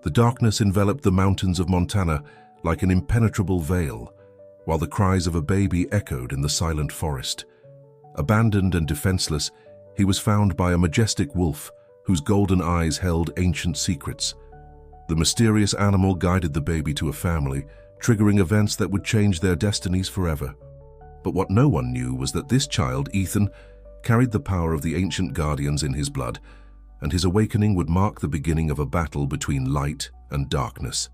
The darkness enveloped the mountains of Montana like an impenetrable veil, while the cries of a baby echoed in the silent forest. Abandoned and defenseless, he was found by a majestic wolf whose golden eyes held ancient secrets. The mysterious animal guided the baby to a family, triggering events that would change their destinies forever. But what no one knew was that this child, Ethan, carried the power of the ancient guardians in his blood, and his awakening would mark the beginning of a battle between light and darkness.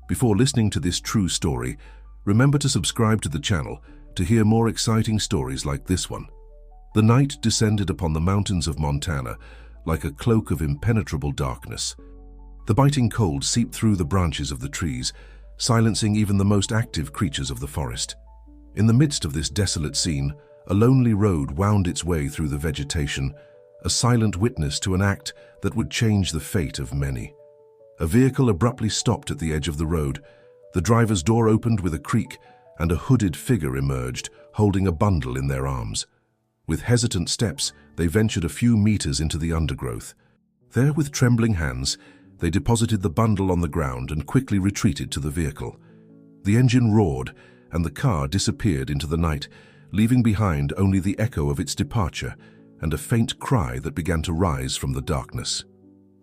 Before listening to this true story, remember to subscribe to the channel to hear more exciting stories like this one. The night descended upon the mountains of Montana like a cloak of impenetrable darkness. The biting cold seeped through the branches of the trees, silencing even the most active creatures of the forest. In the midst of this desolate scene, a lonely road wound its way through the vegetation, a silent witness to an act that would change the fate of many. A vehicle abruptly stopped at the edge of the road. The driver's door opened with a creak, and a hooded figure emerged, holding a bundle in their arms. With hesitant steps, they ventured a few meters into the undergrowth. There, with trembling hands, they deposited the bundle on the ground and quickly retreated to the vehicle. The engine roared, and the car disappeared into the night, leaving behind only the echo of its departure and a faint cry that began to rise from the darkness.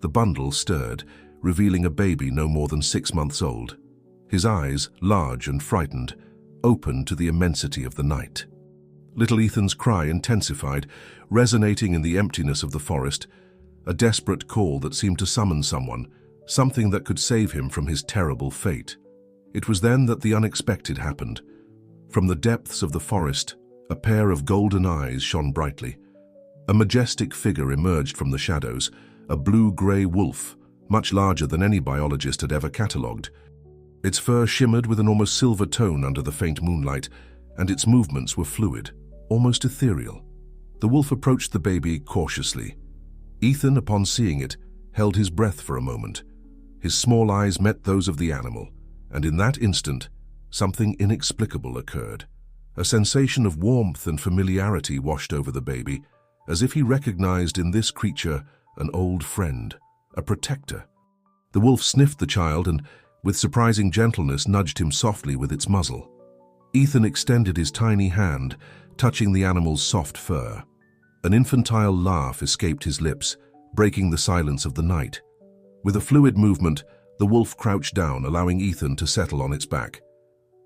The bundle stirred, revealing a baby no more than 6 months old. His eyes, large and frightened, opened to the immensity of the night. Little Ethan's cry intensified, resonating in the emptiness of the forest, a desperate call that seemed to summon someone, something that could save him from his terrible fate. It was then that the unexpected happened. From the depths of the forest, a pair of golden eyes shone brightly. A majestic figure emerged from the shadows, a blue-gray wolf, much larger than any biologist had ever catalogued. Its fur shimmered with an almost silver tone under the faint moonlight, and its movements were fluid, almost ethereal. The wolf approached the baby cautiously. Ethan, upon seeing it, held his breath for a moment. His small eyes met those of the animal, and in that instant, something inexplicable occurred. A sensation of warmth and familiarity washed over the baby, as if he recognized in this creature an old friend, a protector. The wolf sniffed the child and, with surprising gentleness, nudged him softly with its muzzle. Ethan extended his tiny hand, touching the animal's soft fur. An infantile laugh escaped his lips, breaking the silence of the night. With a fluid movement, the wolf crouched down, allowing Ethan to settle on its back.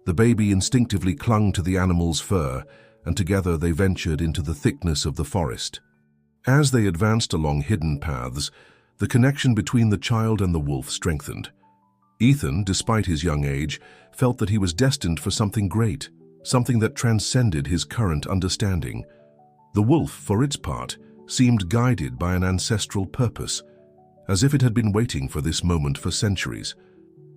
The baby instinctively clung to the animal's fur, and together they ventured into the thickness of the forest. As they advanced along hidden paths, the connection between the child and the wolf strengthened. Ethan, despite his young age, felt that he was destined for something great, something that transcended his current understanding. The wolf, for its part, seemed guided by an ancestral purpose, as if it had been waiting for this moment for centuries.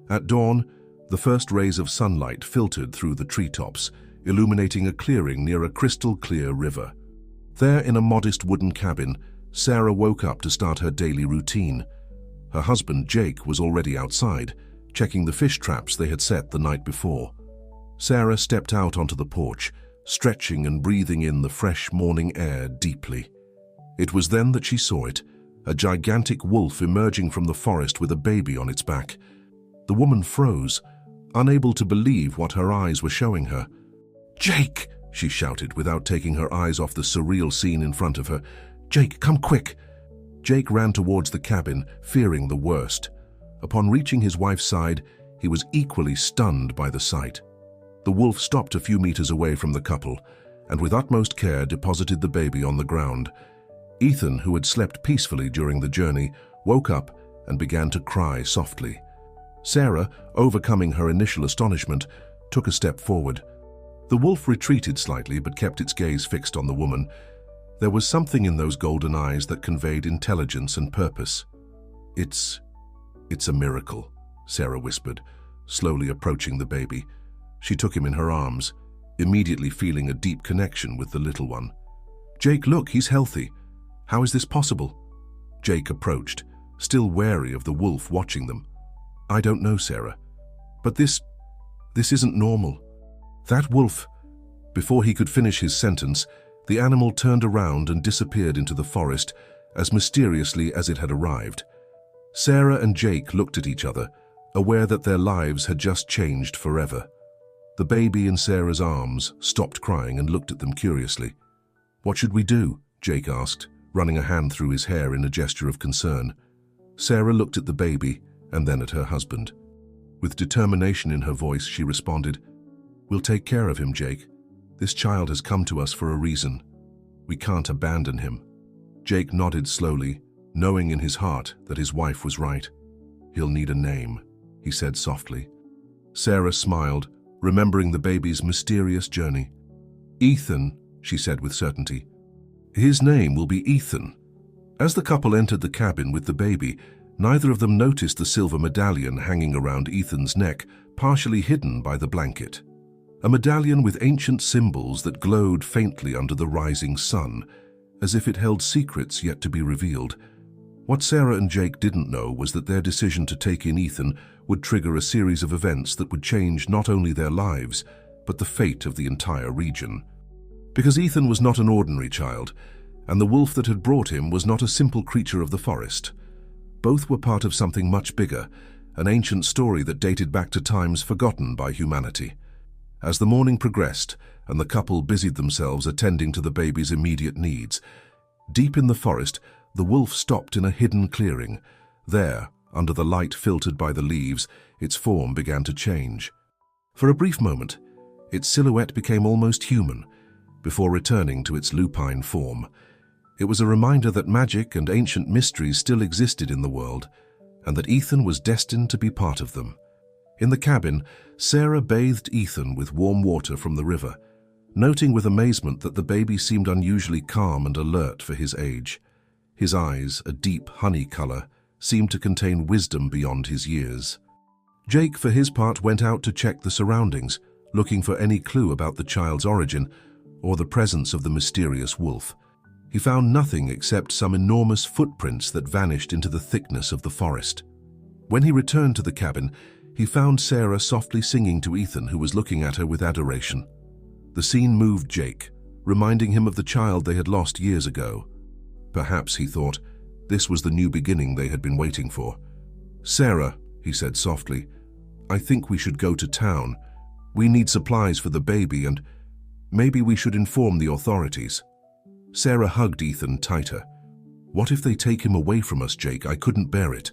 At dawn, the first rays of sunlight filtered through the treetops, illuminating a clearing near a crystal-clear river. There, in a modest wooden cabin, Sarah woke up to start her daily routine. Her husband, Jake, was already outside, checking the fish traps they had set the night before. Sarah stepped out onto the porch, stretching and breathing in the fresh morning air deeply. It was then that she saw it, a gigantic wolf emerging from the forest with a baby on its back. The woman froze, unable to believe what her eyes were showing her. "Jake!" she shouted without taking her eyes off the surreal scene in front of her. "Jake, come quick!" Jake ran towards the cabin, fearing the worst. Upon reaching his wife's side, he was equally stunned by the sight. The wolf stopped a few meters away from the couple, and with utmost care deposited the baby on the ground. Ethan, who had slept peacefully during the journey, woke up and began to cry softly. Sarah, overcoming her initial astonishment, took a step forward. The wolf retreated slightly but kept its gaze fixed on the woman. There was something in those golden eyes that conveyed intelligence and purpose. It's a miracle," Sarah whispered, slowly approaching the baby. She took him in her arms, immediately feeling a deep connection with the little one. "Jake, look, he's healthy. How is this possible?" Jake approached, still wary of the wolf watching them. "I don't know, Sarah. But this isn't normal. That wolf..." Before he could finish his sentence, the animal turned around and disappeared into the forest as mysteriously as it had arrived. Sarah and Jake looked at each other, aware that their lives had just changed forever. The baby in Sarah's arms stopped crying and looked at them curiously. "What should we do?" Jake asked, running a hand through his hair in a gesture of concern. Sarah looked at the baby and then at her husband. With determination in her voice, she responded, "We'll take care of him, Jake. This child has come to us for a reason. We can't abandon him." Jake nodded slowly, knowing in his heart that his wife was right. "He'll need a name," he said softly. Sarah smiled, remembering the baby's mysterious journey. "Ethan," she said with certainty. "His name will be Ethan." As the couple entered the cabin with the baby, neither of them noticed the silver medallion hanging around Ethan's neck, partially hidden by the blanket. A medallion with ancient symbols that glowed faintly under the rising sun, as if it held secrets yet to be revealed. What Sarah and Jake didn't know was that their decision to take in Ethan would trigger a series of events that would change not only their lives, but the fate of the entire region. Because Ethan was not an ordinary child, and the wolf that had brought him was not a simple creature of the forest. Both were part of something much bigger, an ancient story that dated back to times forgotten by humanity. As the morning progressed and the couple busied themselves attending to the baby's immediate needs, deep in the forest, the wolf stopped in a hidden clearing. There, under the light filtered by the leaves, its form began to change. For a brief moment, its silhouette became almost human, before returning to its lupine form. It was a reminder that magic and ancient mysteries still existed in the world, and that Ethan was destined to be part of them. In the cabin, Sarah bathed Ethan with warm water from the river, noting with amazement that the baby seemed unusually calm and alert for his age. His eyes, a deep honey color, seemed to contain wisdom beyond his years. Jake, for his part, went out to check the surroundings, looking for any clue about the child's origin or the presence of the mysterious wolf. He found nothing except some enormous footprints that vanished into the thickness of the forest. When he returned to the cabin, he found Sarah softly singing to Ethan, who was looking at her with adoration. The scene moved Jake, reminding him of the child they had lost years ago. Perhaps, he thought, this was the new beginning they had been waiting for. "Sarah," he said softly, "I think we should go to town. We need supplies for the baby, and maybe we should inform the authorities." Sarah hugged Ethan tighter. "What if they take him away from us, Jake? I couldn't bear it."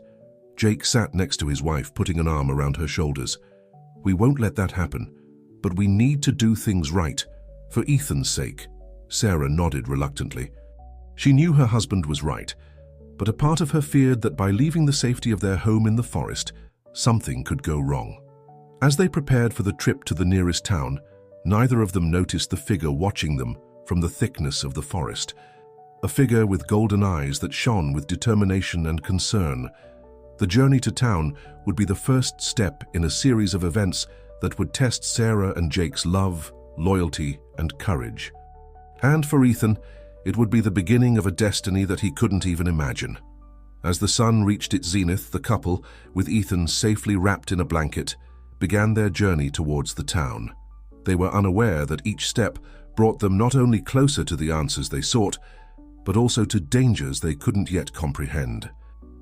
Jake sat next to his wife, putting an arm around her shoulders. "We won't let that happen, but we need to do things right, for Ethan's sake." Sarah nodded reluctantly. She knew her husband was right, but a part of her feared that by leaving the safety of their home in the forest, something could go wrong. As they prepared for the trip to the nearest town, neither of them noticed the figure watching them from the thickness of the forest. A figure with golden eyes that shone with determination and concern. The journey to town would be the first step in a series of events that would test Sarah and Jake's love, loyalty, and courage. And for Ethan, it would be the beginning of a destiny that he couldn't even imagine. As the sun reached its zenith, the couple, with Ethan safely wrapped in a blanket, began their journey towards the town. They were unaware that each step brought them not only closer to the answers they sought, but also to dangers they couldn't yet comprehend.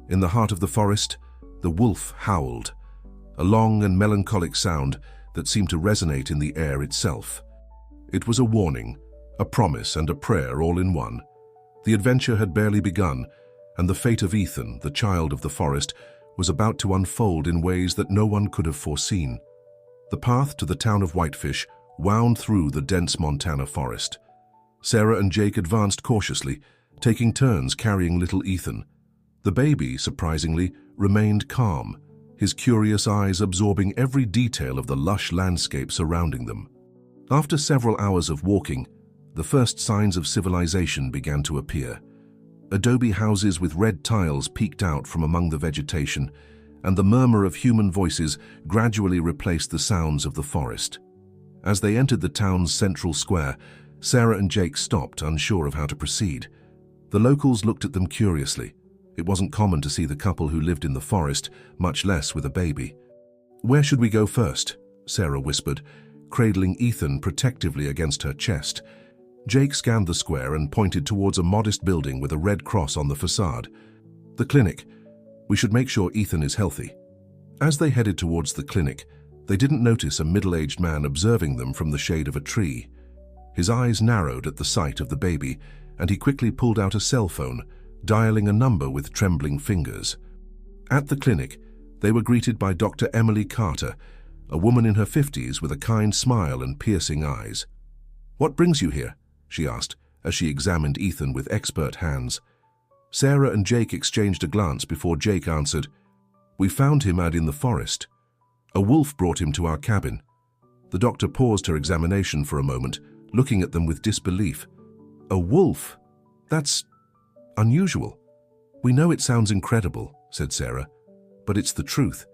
In the heart of the forest, the wolf howled, a long and melancholic sound that seemed to resonate in the air itself. It was a warning, a promise, and a prayer all in one. The adventure had barely begun, and the fate of Ethan, the child of the forest, was about to unfold in ways that no one could have foreseen. The path to the town of Whitefish wound through the dense Montana forest. Sarah and Jake advanced cautiously, taking turns carrying little Ethan. The baby, surprisingly, remained calm, his curious eyes absorbing every detail of the lush landscape surrounding them. After several hours of walking, the first signs of civilization began to appear. Adobe houses with red tiles peeked out from among the vegetation, and the murmur of human voices gradually replaced the sounds of the forest. As they entered the town's central square, Sarah and Jake stopped, unsure of how to proceed. The locals looked at them curiously. It wasn't common to see the couple who lived in the forest, much less with a baby. "Where should we go first?" Sarah whispered, cradling Ethan protectively against her chest. Jake scanned the square and pointed towards a modest building with a red cross on the facade. "The clinic. We should make sure Ethan is healthy." As they headed towards the clinic, they didn't notice a middle-aged man observing them from the shade of a tree. His eyes narrowed at the sight of the baby, and he quickly pulled out a cell phone, dialing a number with trembling fingers. At the clinic, they were greeted by Dr. Emily Carter, a woman in her 50s with a kind smile and piercing eyes. "What brings you here?" she asked, as she examined Ethan with expert hands. Sarah and Jake exchanged a glance before Jake answered, "We found him out in the forest. A wolf brought him to our cabin." The doctor paused her examination for a moment, looking at them with disbelief. "A wolf? That's unusual." "We know it sounds incredible," said Sarah, "but it's the truth.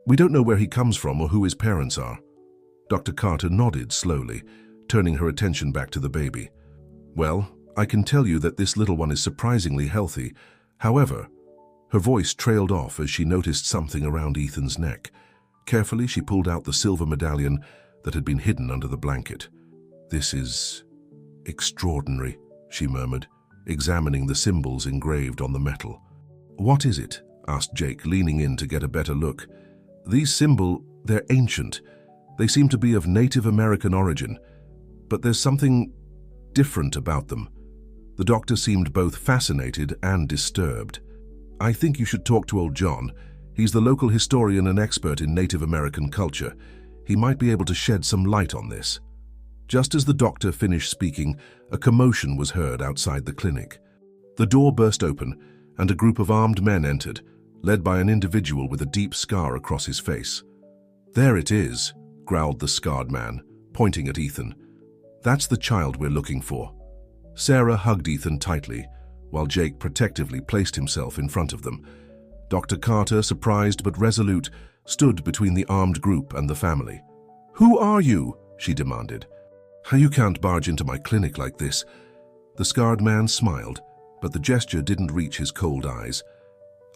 We don't know where he comes from or who his parents are." Dr. Carter nodded slowly, turning her attention back to the baby. "Well, I can tell you that this little one is surprisingly healthy. However," her voice trailed off as she noticed something around Ethan's neck. Carefully, she pulled out the silver medallion that had been hidden under the blanket. "This is extraordinary," she murmured, examining the symbols engraved on the metal. "What is it?" asked Jake, leaning in to get a better look. "These symbols, they're ancient. They seem to be of Native American origin, but there's something different about them." The doctor seemed both fascinated and disturbed. "I think you should talk to old John. He's the local historian and expert in Native American culture. He might be able to shed some light on this." Just as the doctor finished speaking, a commotion was heard outside the clinic. The door burst open, and a group of armed men entered, led by an individual with a deep scar across his face. "There it is," growled the scarred man, pointing at Ethan. "That's the child we're looking for." Sarah hugged Ethan tightly, while Jake protectively placed himself in front of them. Dr. Carter, surprised but resolute, stood between the armed group and the family. "Who are you?" she demanded. "You can't barge into my clinic like this." The scarred man smiled, but the gesture didn't reach his cold eyes.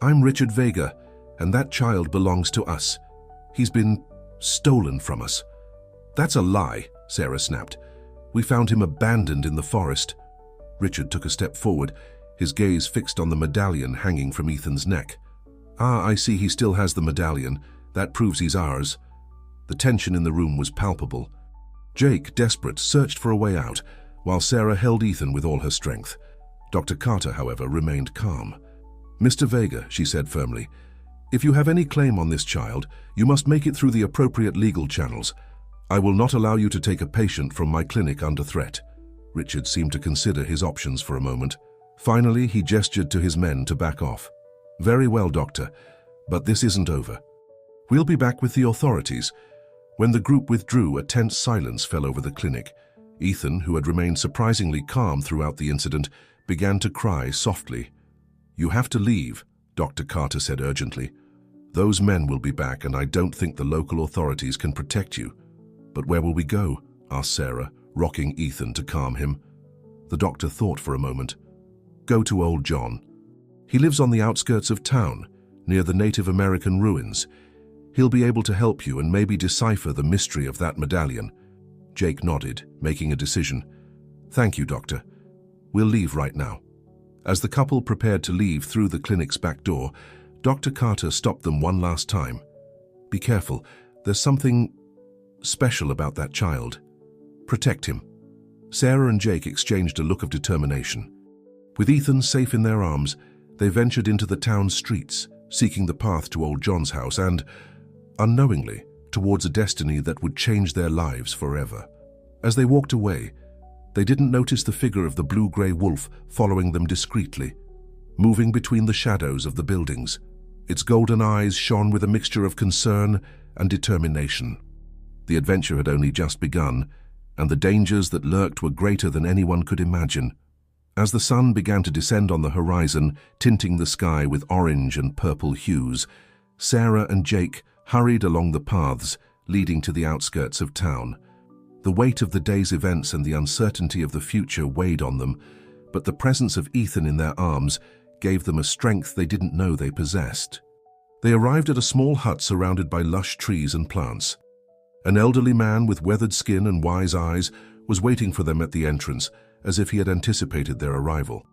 "I'm Richard Vega, and that child belongs to us. He's been stolen from us." "That's a lie," Sarah snapped. "We found him abandoned in the forest." Richard took a step forward, his gaze fixed on the medallion hanging from Ethan's neck. "Ah, I see he still has the medallion. That proves he's ours." The tension in the room was palpable. Jake, desperate, searched for a way out, while Sarah held Ethan with all her strength. Dr. Carter, however, remained calm. "Mr. Vega," she said firmly, "if you have any claim on this child, you must make it through the appropriate legal channels. I will not allow you to take a patient from my clinic under threat." Richard seemed to consider his options for a moment. Finally, he gestured to his men to back off. "Very well, Doctor, but this isn't over. We'll be back with the authorities." When the group withdrew, a tense silence fell over the clinic. Ethan, who had remained surprisingly calm throughout the incident, began to cry softly. "You have to leave," Dr. Carter said urgently. "Those men will be back, and I don't think the local authorities can protect you." "But where will we go?" asked Sarah, rocking Ethan to calm him. The doctor thought for a moment. "Go to old John. He lives on the outskirts of town, near the Native American ruins. He'll be able to help you and maybe decipher the mystery of that medallion." Jake nodded, making a decision. "Thank you, Doctor. We'll leave right now." As the couple prepared to leave through the clinic's back door, Dr. Carter stopped them one last time. "Be careful. There's something special about that child. Protect him." Sarah and Jake exchanged a look of determination. With Ethan safe in their arms, they ventured into the town's streets, seeking the path to old John's house and, unknowingly, towards a destiny that would change their lives forever. As they walked away, they didn't notice the figure of the blue-gray wolf following them discreetly, moving between the shadows of the buildings. Its golden eyes shone with a mixture of concern and determination. The adventure had only just begun, and the dangers that lurked were greater than anyone could imagine. As the sun began to descend on the horizon, tinting the sky with orange and purple hues, Sarah and Jake hurried along the paths leading to the outskirts of town. The weight of the day's events and the uncertainty of the future weighed on them, but the presence of Ethan in their arms gave them a strength they didn't know they possessed. They arrived at a small hut surrounded by lush trees and plants. An elderly man with weathered skin and wise eyes was waiting for them at the entrance, as if he had anticipated their arrival.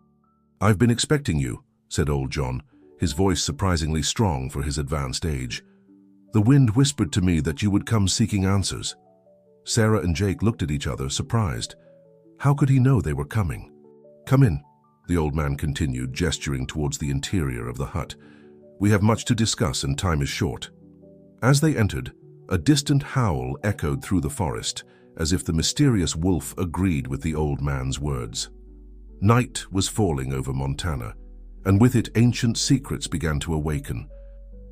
"I've been expecting you," said old John, his voice surprisingly strong for his advanced age. "The wind whispered to me that you would come seeking answers." Sarah and Jake looked at each other, surprised. How could he know they were coming? "Come in," the old man continued, gesturing towards the interior of the hut. "We have much to discuss and time is short." As they entered, a distant howl echoed through the forest, as if the mysterious wolf agreed with the old man's words. Night was falling over Montana, and with it ancient secrets began to awaken.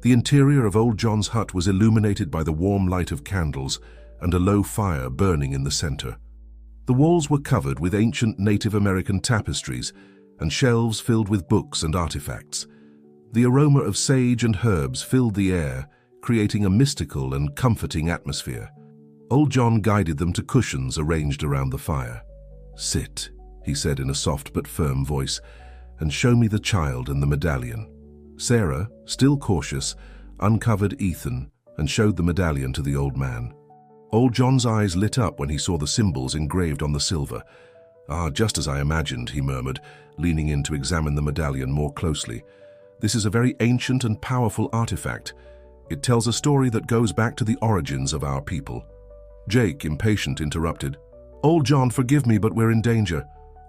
The interior of Old John's hut was illuminated by the warm light of candles and a low fire burning in the center. The walls were covered with ancient Native American tapestries and shelves filled with books and artifacts. The aroma of sage and herbs filled the air, creating a mystical and comforting atmosphere. Old John guided them to cushions arranged around the fire. "Sit," he said in a soft but firm voice, "and show me the child and the medallion." Sarah, still cautious, uncovered Ethan and showed the medallion to the old man. Old John's eyes lit up when he saw the symbols engraved on the silver. "Ah, just as I imagined," he murmured, leaning in to examine the medallion more closely. "This is a very ancient and powerful artifact. It tells a story that goes back to the origins of our people." Jake, impatient, interrupted. "Old John, forgive me, but we're in danger.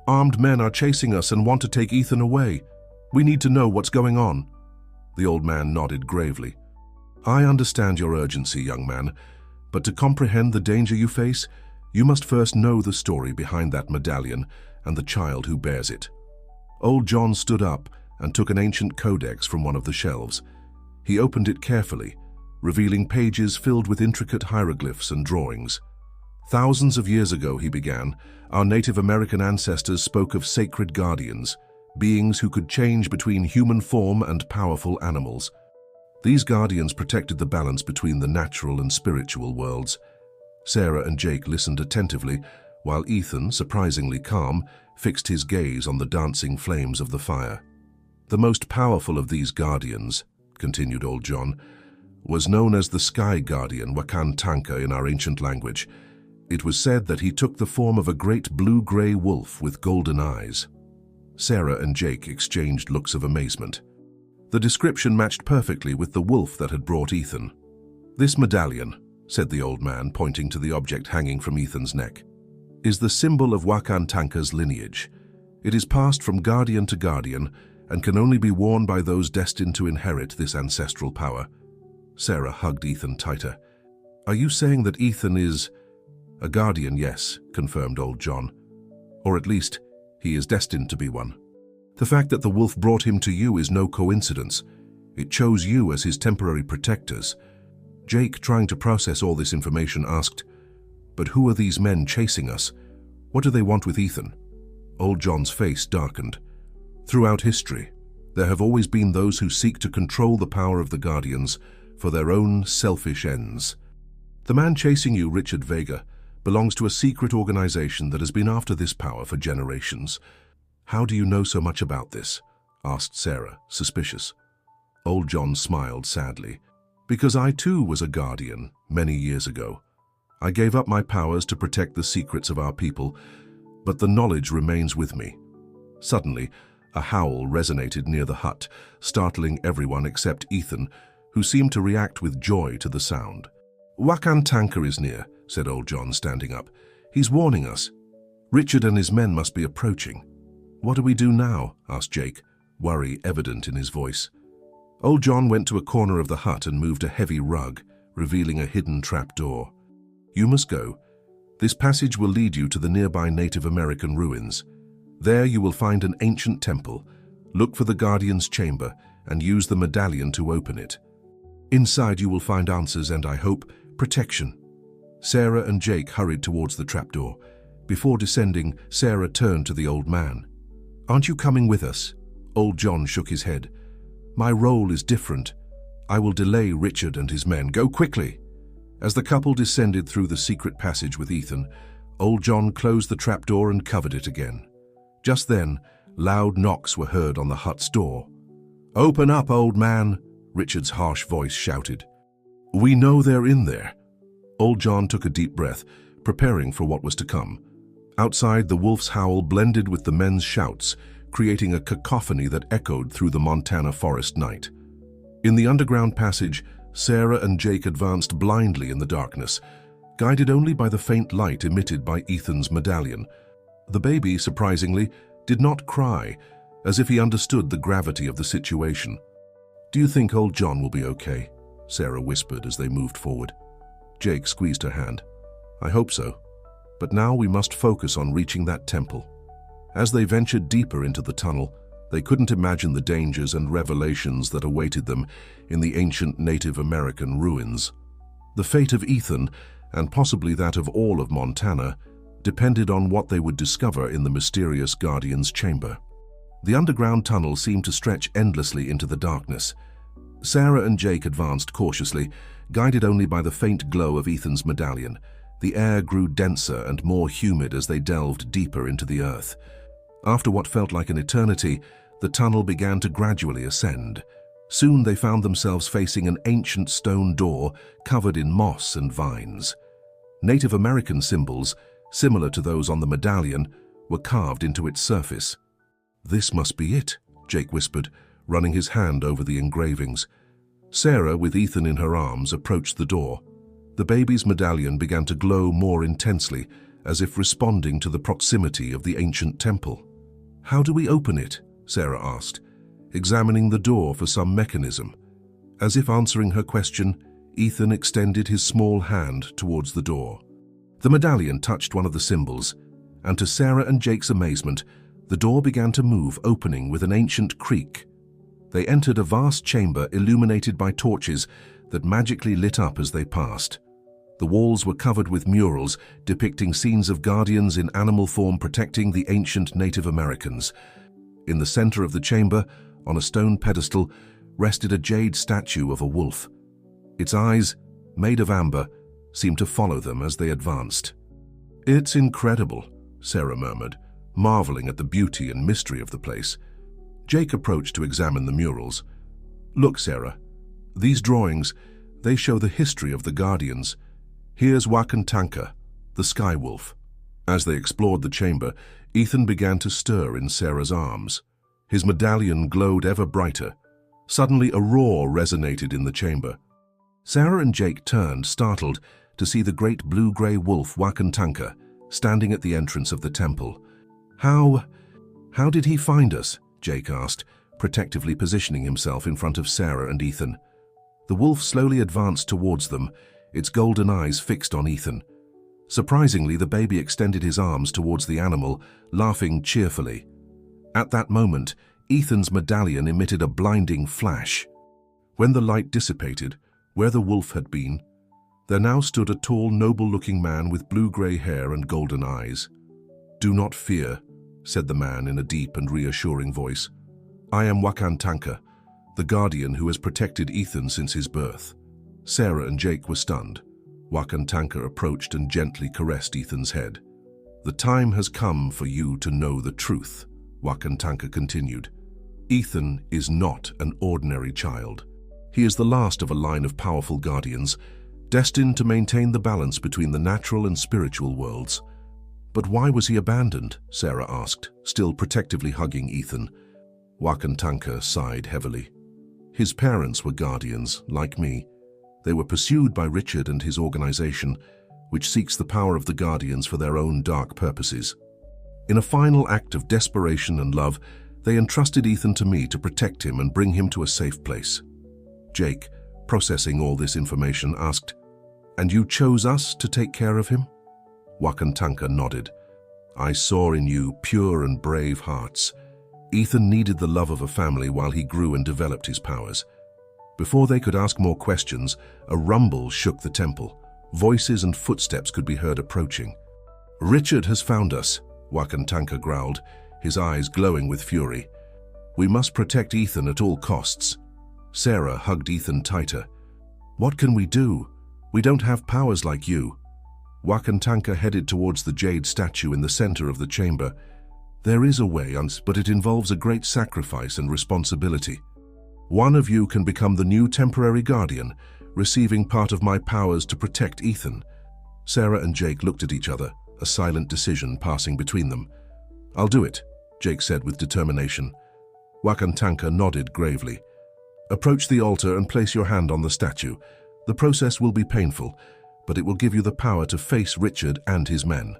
Armed men are chasing us and want to take Ethan away. We need to know what's going on." The old man nodded gravely. "I understand your urgency, young man, but to comprehend the danger you face, you must first know the story behind that medallion and the child who bears it." Old John stood up and took an ancient codex from one of the shelves. He opened it carefully, revealing pages filled with intricate hieroglyphs and drawings. "Thousands of years ago," he began, "our Native American ancestors spoke of sacred guardians, beings who could change between human form and powerful animals. These guardians protected the balance between the natural and spiritual worlds." Sarah and Jake listened attentively, while Ethan, surprisingly calm, fixed his gaze on the dancing flames of the fire. "The most powerful of these guardians," continued Old John, "was known as the Sky Guardian Wakan Tanka in our ancient language. It was said that he took the form of a great blue-gray wolf with golden eyes." Sarah and Jake exchanged looks of amazement. The description matched perfectly with the wolf that had brought Ethan. "This medallion," said the old man, pointing to the object hanging from Ethan's neck, "is the symbol of Wakan Tanka's lineage. It is passed from guardian to guardian and can only be worn by those destined to inherit this ancestral power." Sarah hugged Ethan tighter. "Are you saying that Ethan is—" "A guardian, yes," confirmed Old John. "Or at least, he is destined to be one. The fact that the wolf brought him to you is no coincidence. It chose you as his temporary protectors." Jake, trying to process all this information, asked, "But who are these men chasing us? What do they want with Ethan?" Old John's face darkened. "Throughout history, there have always been those who seek to control the power of the Guardians for their own selfish ends. The man chasing you, Richard Vega, belongs to a secret organization that has been after this power for generations." "How do you know so much about this?" asked Sarah, suspicious. Old John smiled sadly. "Because I too was a guardian many years ago. I gave up my powers to protect the secrets of our people, but the knowledge remains with me." Suddenly, a howl resonated near the hut, startling everyone except Ethan, who seemed to react with joy to the sound. "Wakan Tanka is near," said Old John, standing up. "He's warning us. Richard and his men must be approaching." "What do we do now?" asked Jake, worry evident in his voice. Old John went to a corner of the hut and moved a heavy rug, revealing a hidden trapdoor. "You must go. This passage will lead you to the nearby Native American ruins. There you will find an ancient temple. Look for the Guardian's chamber and use the medallion to open it. Inside you will find answers and, I hope, protection." Sarah and Jake hurried towards the trapdoor. Before descending, Sarah turned to the old man. "Aren't you coming with us?" Old John shook his head. "My role is different. I will delay Richard and his men. Go quickly." As the couple descended through the secret passage with Ethan, Old John closed the trapdoor and covered it again. Just then, loud knocks were heard on the hut's door. "Open up, old man," Richard's harsh voice shouted. "We know they're in there." Old John took a deep breath, preparing for what was to come. Outside, the wolf's howl blended with the men's shouts, creating a cacophony that echoed through the Montana forest night. In the underground passage, Sarah and Jake advanced blindly in the darkness, guided only by the faint light emitted by Ethan's medallion. The baby, surprisingly, did not cry, as if he understood the gravity of the situation. "Do you think old John will be okay?" Sarah whispered as they moved forward. Jake squeezed her hand. "I hope so. But now we must focus on reaching that temple." As they ventured deeper into the tunnel, they couldn't imagine the dangers and revelations that awaited them in the ancient Native American ruins. The fate of Ethan, and possibly that of all of Montana, depended on what they would discover in the mysterious Guardian's chamber. The underground tunnel seemed to stretch endlessly into the darkness. Sarah and Jake advanced cautiously, guided only by the faint glow of Ethan's medallion. The air grew denser and more humid as they delved deeper into the earth. After what felt like an eternity, the tunnel began to gradually ascend. Soon they found themselves facing an ancient stone door covered in moss and vines. Native American symbols, similar to those on the medallion, were carved into its surface. "This must be it," Jake whispered, running his hand over the engravings. Sarah, with Ethan in her arms, approached the door. The baby's medallion began to glow more intensely, as if responding to the proximity of the ancient temple. "How do we open it?" Sarah asked, examining the door for some mechanism. As if answering her question, Ethan extended his small hand towards the door. The medallion touched one of the symbols, and to Sarah and Jake's amazement, the door began to move, opening with an ancient creak. They entered a vast chamber illuminated by torches that magically lit up as they passed. The walls were covered with murals depicting scenes of guardians in animal form protecting the ancient Native Americans. In the center of the chamber, on a stone pedestal, rested a jade statue of a wolf. Its eyes, made of amber, seemed to follow them as they advanced. "It's incredible," Sarah murmured, marveling at the beauty and mystery of the place. Jake approached to examine the murals. "Look, Sarah, these drawings, they show the history of the Guardians. Here's Wakantanka, the Sky Wolf." As they explored the chamber, Ethan began to stir in Sarah's arms. His medallion glowed ever brighter. Suddenly, a roar resonated in the chamber. Sarah and Jake turned, startled, to see the great blue-gray wolf Wakantanka standing at the entrance of the temple. How did he find us?" Jake asked, protectively positioning himself in front of Sarah and Ethan. The wolf slowly advanced towards them, its golden eyes fixed on Ethan. Surprisingly, the baby extended his arms towards the animal, laughing cheerfully. At that moment, Ethan's medallion emitted a blinding flash. When the light dissipated, where the wolf had been, there now stood a tall, noble-looking man with blue-gray hair and golden eyes. "Do not fear," said the man in a deep and reassuring voice. "I am Wakantanka, the guardian who has protected Ethan since his birth." Sarah and Jake were stunned. Wakantanka approached and gently caressed Ethan's head. "The time has come for you to know the truth," Wakantanka continued. "Ethan is not an ordinary child. He is the last of a line of powerful guardians, destined to maintain the balance between the natural and spiritual worlds." "But why was he abandoned?" Sarah asked, still protectively hugging Ethan. Wakantanka sighed heavily. "His parents were guardians, like me. They were pursued by Richard and his organization, which seeks the power of the Guardians for their own dark purposes. In a final act of desperation and love, they entrusted Ethan to me to protect him and bring him to a safe place." Jake, processing all this information, asked, "And you chose us to take care of him?" Wakantanka nodded. "I saw in you pure and brave hearts. Ethan needed the love of a family while he grew and developed his powers." Before they could ask more questions, a rumble shook the temple. Voices and footsteps could be heard approaching. "Richard has found us," Wakantanka growled, his eyes glowing with fury. "We must protect Ethan at all costs." Sarah hugged Ethan tighter. "What can we do? We don't have powers like you." Wakantanka headed towards the jade statue in the center of the chamber. "There is a way, but it involves a great sacrifice and responsibility. One of you can become the new temporary guardian, receiving part of my powers to protect Ethan." Sarah and Jake looked at each other, a silent decision passing between them. "I'll do it," Jake said with determination. Wakantanka nodded gravely. Approach the altar and place your hand on the statue. The process will be painful, but it will give you the power to face Richard and his men.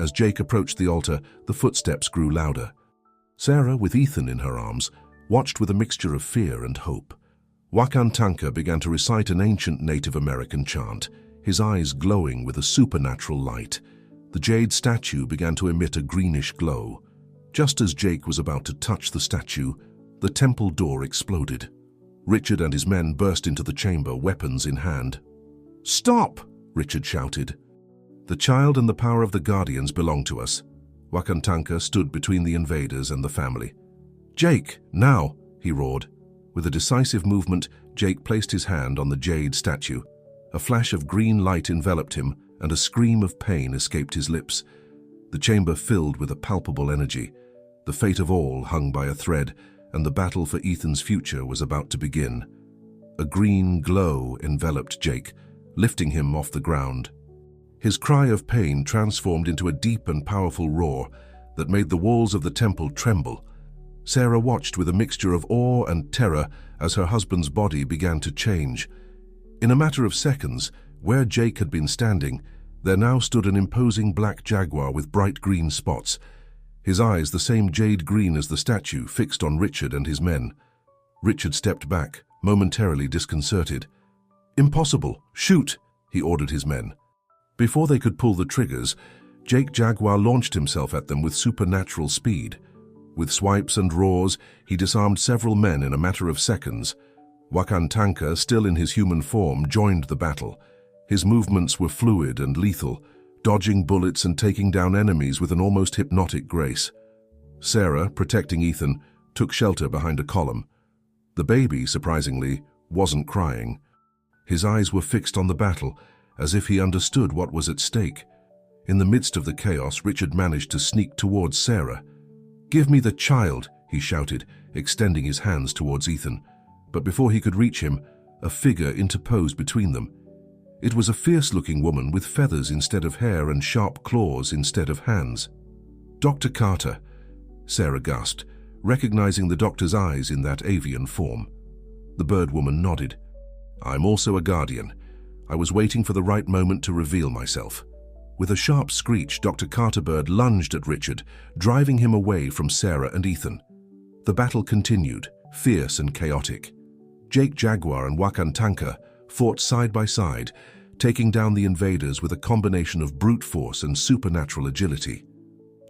As Jake approached the altar, the footsteps grew louder. Sarah, with Ethan in her arms, watched with a mixture of fear and hope. Wakantanka began to recite an ancient Native American chant, his eyes glowing with a supernatural light. The jade statue began to emit a greenish glow. Just as Jake was about to touch the statue, the temple door exploded. Richard and his men burst into the chamber, weapons in hand. "Stop!" Richard shouted. "The child and the power of the Guardians belong to us." Wakantanka stood between the invaders and the family. "Jake, now!" he roared. With a decisive movement, Jake placed his hand on the jade statue. A flash of green light enveloped him, and a scream of pain escaped his lips. The chamber filled with a palpable energy. The fate of all hung by a thread, and the battle for Ethan's future was about to begin. A green glow enveloped Jake, lifting him off the ground. His cry of pain transformed into a deep and powerful roar that made the walls of the temple tremble. Sarah watched with a mixture of awe and terror as her husband's body began to change. In a matter of seconds, where Jake had been standing, there now stood an imposing black jaguar with bright green spots. His eyes, the same jade green as the statue, fixed on Richard and his men. Richard stepped back, momentarily disconcerted. "Impossible! Shoot!" he ordered his men. Before they could pull the triggers, Jake Jaguar launched himself at them with supernatural speed. With swipes and roars, he disarmed several men in a matter of seconds. Wakantanka, still in his human form, joined the battle. His movements were fluid and lethal, dodging bullets and taking down enemies with an almost hypnotic grace. Sarah, protecting Ethan, took shelter behind a column. The baby, surprisingly, wasn't crying. His eyes were fixed on the battle, as if he understood what was at stake. In the midst of the chaos, Richard managed to sneak towards Sarah. "Give me the child," he shouted, extending his hands towards Ethan. But before he could reach him, a figure interposed between them. It was a fierce-looking woman with feathers instead of hair and sharp claws instead of hands. "Dr. Carter," Sarah gasped, recognizing the doctor's eyes in that avian form. The bird woman nodded. "I'm also a guardian. I was waiting for the right moment to reveal myself." With a sharp screech, Dr. Carterbird lunged at Richard, driving him away from Sarah and Ethan. The battle continued, fierce and chaotic. Jake Jaguar and Wakantanka fought side by side, taking down the invaders with a combination of brute force and supernatural agility.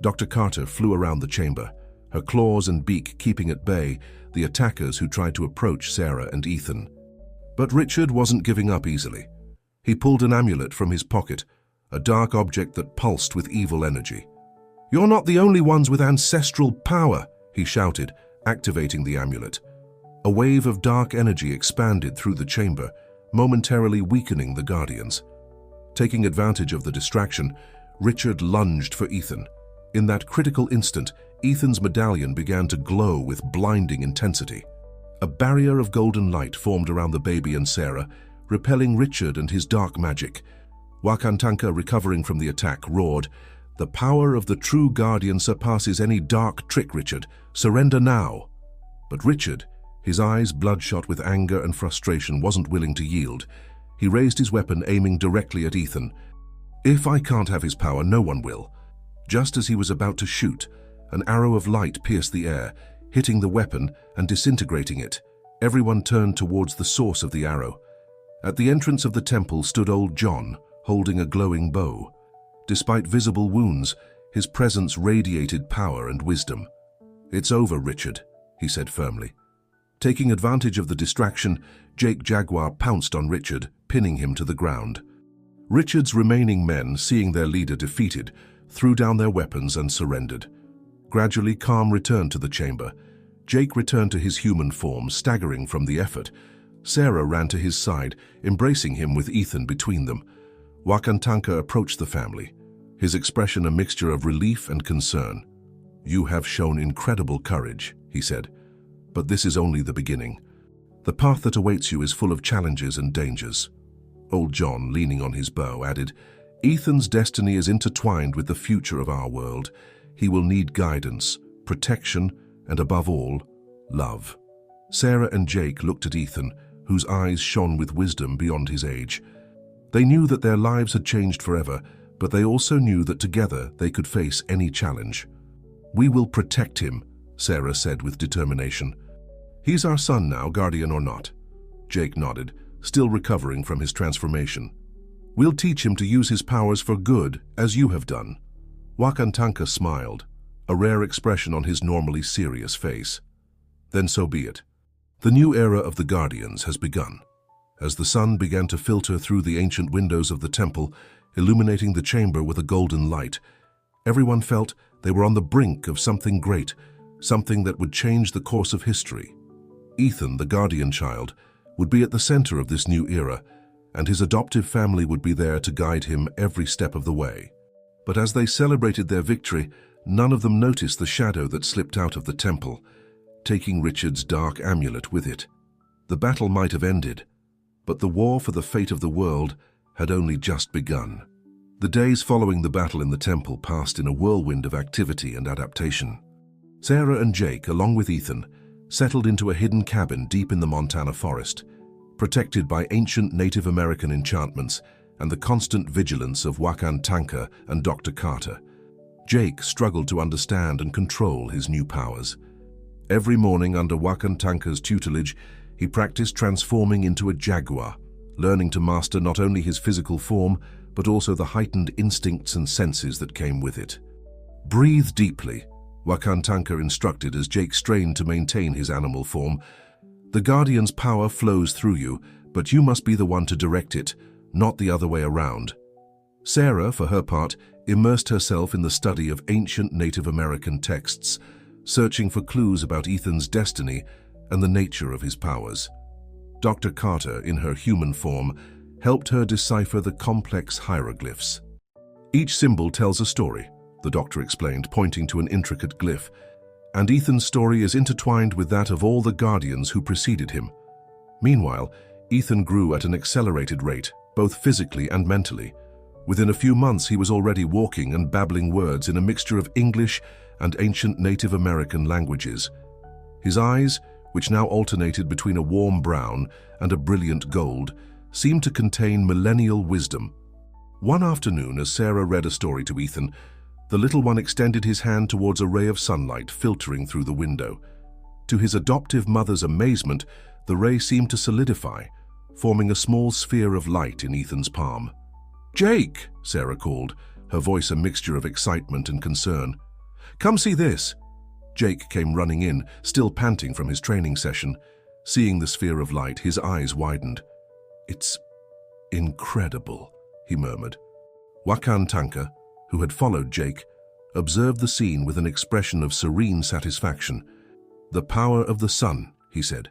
Dr. Carter flew around the chamber, her claws and beak keeping at bay the attackers who tried to approach Sarah and Ethan. But Richard wasn't giving up easily. He pulled an amulet from his pocket, a dark object that pulsed with evil energy. "You're not the only ones with ancestral power," he shouted, activating the amulet. A wave of dark energy expanded through the chamber, momentarily weakening the Guardians. Taking advantage of the distraction, Richard lunged for Ethan. In that critical instant, Ethan's medallion began to glow with blinding intensity. A barrier of golden light formed around the baby and Sarah, repelling Richard and his dark magic. Wakantanka, recovering from the attack, roared, "The power of the true Guardian surpasses any dark trick, Richard. Surrender now." But Richard, his eyes bloodshot with anger and frustration, wasn't willing to yield. He raised his weapon, aiming directly at Ethan. "If I can't have his power, no one will." Just as he was about to shoot, an arrow of light pierced the air, hitting the weapon and disintegrating it. Everyone turned towards the source of the arrow. At the entrance of the temple stood old John, holding a glowing bow. Despite visible wounds, his presence radiated power and wisdom. "It's over, Richard," he said firmly. Taking advantage of the distraction, Jake Jaguar pounced on Richard, pinning him to the ground. Richard's remaining men, seeing their leader defeated, threw down their weapons and surrendered. Gradually, calm returned to the chamber. Jake returned to his human form, staggering from the effort. Sarah ran to his side, embracing him with Ethan between them. Wakantanka approached the family, his expression a mixture of relief and concern. "You have shown incredible courage," he said, "but this is only the beginning. The path that awaits you is full of challenges and dangers." Old John, leaning on his bow, added, "Ethan's destiny is intertwined with the future of our world. He will need guidance, protection, and above all, love. Sarah and Jake looked at Ethan, whose eyes shone with wisdom beyond his age. They knew that their lives had changed forever, but they also knew that together they could face any challenge. "We will protect him," Sarah said with determination. "He's our son now, guardian or not." Jake nodded, still recovering from his transformation. "We'll teach him to use his powers for good, as you have done." Wakantanka smiled, a rare expression on his normally serious face. "Then so be it. The new era of the Guardians has begun." As the sun began to filter through the ancient windows of the temple, illuminating the chamber with a golden light, everyone felt they were on the brink of something great, something that would change the course of history. Ethan, the guardian child, would be at the center of this new era, and his adoptive family would be there to guide him every step of the way. But as they celebrated their victory, none of them noticed the shadow that slipped out of the temple, taking Richard's dark amulet with it. The battle might have ended, but the war for the fate of the world had only just begun. The days following the battle in the temple passed in a whirlwind of activity and adaptation. Sarah and Jake, along with Ethan, settled into a hidden cabin deep in the Montana forest, protected by ancient Native American enchantments and the constant vigilance of Wakantanka and Dr. Carter. Jake struggled to understand and control his new powers. Every morning under Wakantanka's tutelage, he practiced transforming into a jaguar, learning to master not only his physical form, but also the heightened instincts and senses that came with it. "Breathe deeply," Wakantanka instructed as Jake strained to maintain his animal form. "The Guardian's power flows through you, but you must be the one to direct it, not the other way around." Sarah, for her part, immersed herself in the study of ancient Native American texts, searching for clues about Ethan's destiny and the nature of his powers. Dr. Carter, in her human form, helped her decipher the complex hieroglyphs. "Each symbol tells a story," the doctor explained, pointing to an intricate glyph, "and Ethan's story is intertwined with that of all the Guardians who preceded him." Meanwhile, Ethan grew at an accelerated rate, both physically and mentally. Within a few months, he was already walking and babbling words in a mixture of English and ancient Native American languages. His eyes, which now alternated between a warm brown and a brilliant gold, seemed to contain millennial wisdom. One afternoon, as Sarah read a story to Ethan, the little one extended his hand towards a ray of sunlight filtering through the window. To his adoptive mother's amazement, the ray seemed to solidify, forming a small sphere of light in Ethan's palm. "Jake!" Sarah called, her voice a mixture of excitement and concern. "Come see this!" Jake came running in, still panting from his training session. Seeing the sphere of light, his eyes widened. "It's incredible," he murmured. Wakantanka, who had followed Jake, observed the scene with an expression of serene satisfaction. "The power of the sun," he said.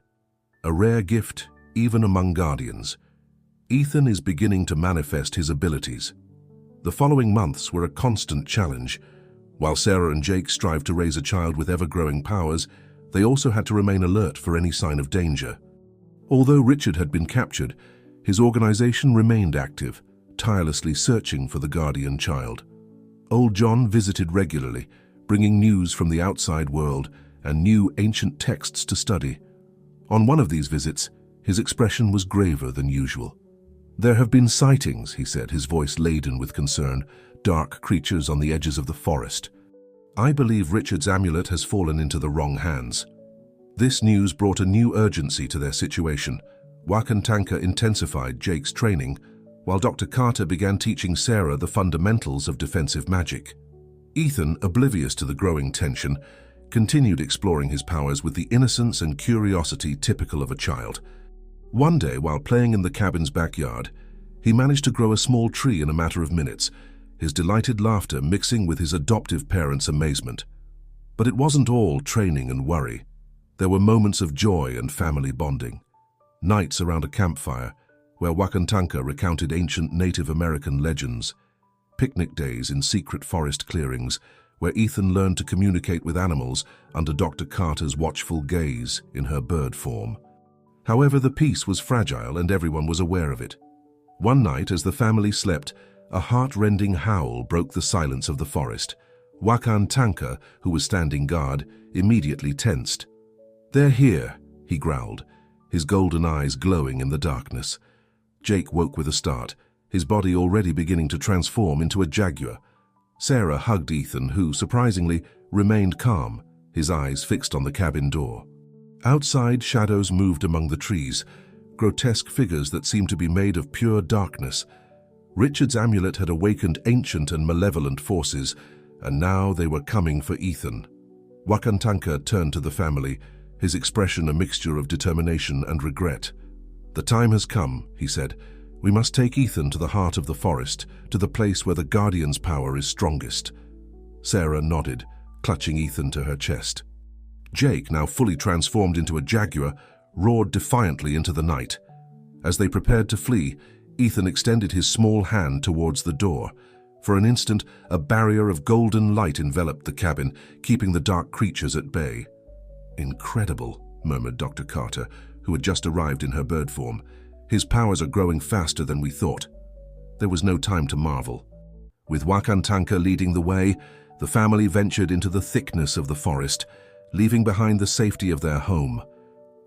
"A rare gift, even among Guardians. Ethan is beginning to manifest his abilities." The following months were a constant challenge. While Sarah and Jake strived to raise a child with ever-growing powers, they also had to remain alert for any sign of danger. Although Richard had been captured, his organization remained active, tirelessly searching for the guardian child. Old John visited regularly, bringing news from the outside world and new ancient texts to study. On one of these visits, his expression was graver than usual. "There have been sightings," he said, his voice laden with concern, "dark creatures on the edges of the forest. I believe Richard's amulet has fallen into the wrong hands." This news brought a new urgency to their situation. Wakantanka intensified Jake's training, while Dr. Carter began teaching Sarah the fundamentals of defensive magic. Ethan, oblivious to the growing tension, continued exploring his powers with the innocence and curiosity typical of a child. One day, while playing in the cabin's backyard, he managed to grow a small tree in a matter of minutes, his delighted laughter mixing with his adoptive parents' amazement. But it wasn't all training and worry. There were moments of joy and family bonding. Nights around a campfire, where Wakantanka recounted ancient Native American legends. Picnic days in secret forest clearings, where Ethan learned to communicate with animals under Dr. Carter's watchful gaze in her bird form. However, the peace was fragile and everyone was aware of it. One night, as the family slept, a heart-rending howl broke the silence of the forest. Wakan Tanka, who was standing guard, immediately tensed. "They're here," he growled, his golden eyes glowing in the darkness. Jake woke with a start, his body already beginning to transform into a jaguar. Sarah hugged Ethan, who, surprisingly, remained calm, his eyes fixed on the cabin door. Outside, shadows moved among the trees, grotesque figures that seemed to be made of pure darkness. Richard's amulet had awakened ancient and malevolent forces, and now they were coming for Ethan. Wakan Tanka turned to the family, his expression a mixture of determination and regret. "The time has come," he said. "We must take Ethan to the heart of the forest, to the place where the Guardian's power is strongest." Sarah nodded, clutching Ethan to her chest. Jake, now fully transformed into a jaguar, roared defiantly into the night. As they prepared to flee, Ethan extended his small hand towards the door. For an instant, a barrier of golden light enveloped the cabin, keeping the dark creatures at bay. "Incredible," murmured Dr. Carter, who had just arrived in her bird form. "His powers are growing faster than we thought." There was no time to marvel. With Wakan Tanka leading the way, the family ventured into the thickness of the forest, leaving behind the safety of their home.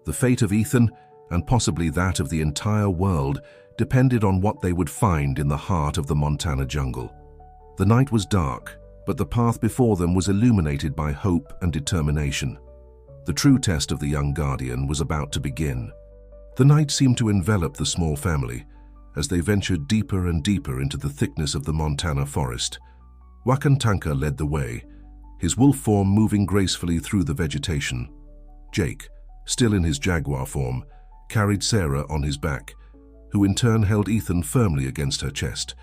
The fate of Ethan, and possibly that of the entire world, depended on what they would find in the heart of the Montana jungle. The night was dark, but the path before them was illuminated by hope and determination. The true test of the young guardian was about to begin. The night seemed to envelop the small family as they ventured deeper and deeper into the thickness of the Montana forest. Wakan Tanka led the way, his wolf form moving gracefully through the vegetation. Jake, still in his jaguar form, carried Sarah on his back, who in turn held Ethan firmly against her chest.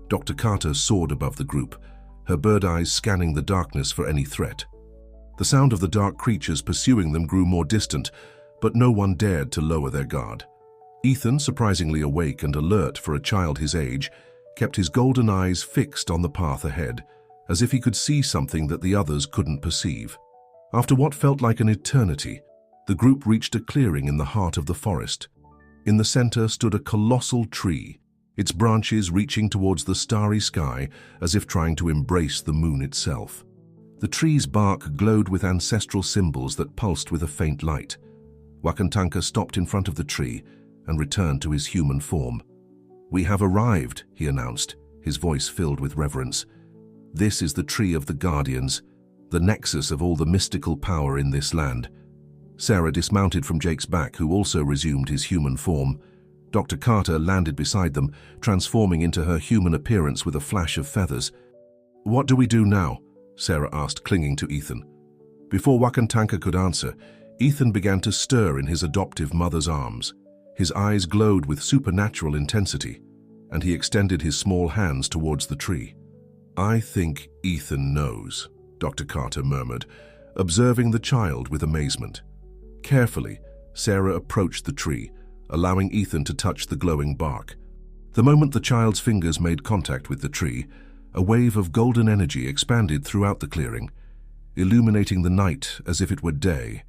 Dr. Carter soared above the group, her bird eyes scanning the darkness for any threat. The sound of the dark creatures pursuing them grew more distant, but no one dared to lower their guard. Ethan, surprisingly awake and alert for a child his age, kept his golden eyes fixed on the path ahead, as if he could see something that the others couldn't perceive. After what felt like an eternity, the group reached a clearing in the heart of the forest. In the center stood a colossal tree, its branches reaching towards the starry sky as if trying to embrace the moon itself. The tree's bark glowed with ancestral symbols that pulsed with a faint light. Wakan Tanka stopped in front of the tree and returned to his human form. "We have arrived," he announced, his voice filled with reverence. "This is the Tree of the Guardians, the nexus of all the mystical power in this land." Sarah dismounted from Jake's back, who also resumed his human form. Dr. Carter landed beside them, transforming into her human appearance with a flash of feathers. "What do we do now?" Sarah asked, clinging to Ethan. Before Wakan Tanka could answer, Ethan began to stir in his adoptive mother's arms. His eyes glowed with supernatural intensity, and he extended his small hands towards the tree. "I think Ethan knows," Dr. Carter murmured, observing the child with amazement. Carefully, Sarah approached the tree, allowing Ethan to touch the glowing bark. The moment the child's fingers made contact with the tree, a wave of golden energy expanded throughout the clearing, illuminating the night as if it were day.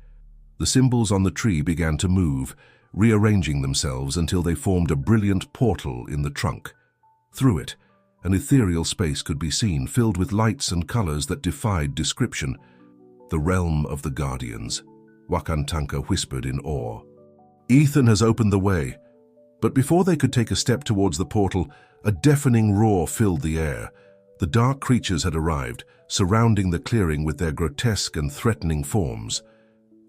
The symbols on the tree began to move, rearranging themselves until they formed a brilliant portal in the trunk. Through it, an ethereal space could be seen, filled with lights and colors that defied description. "The realm of the Guardians," Wakan Tanka whispered in awe. "Ethan has opened the way." But before they could take a step towards the portal, a deafening roar filled the air. The dark creatures had arrived, surrounding the clearing with their grotesque and threatening forms.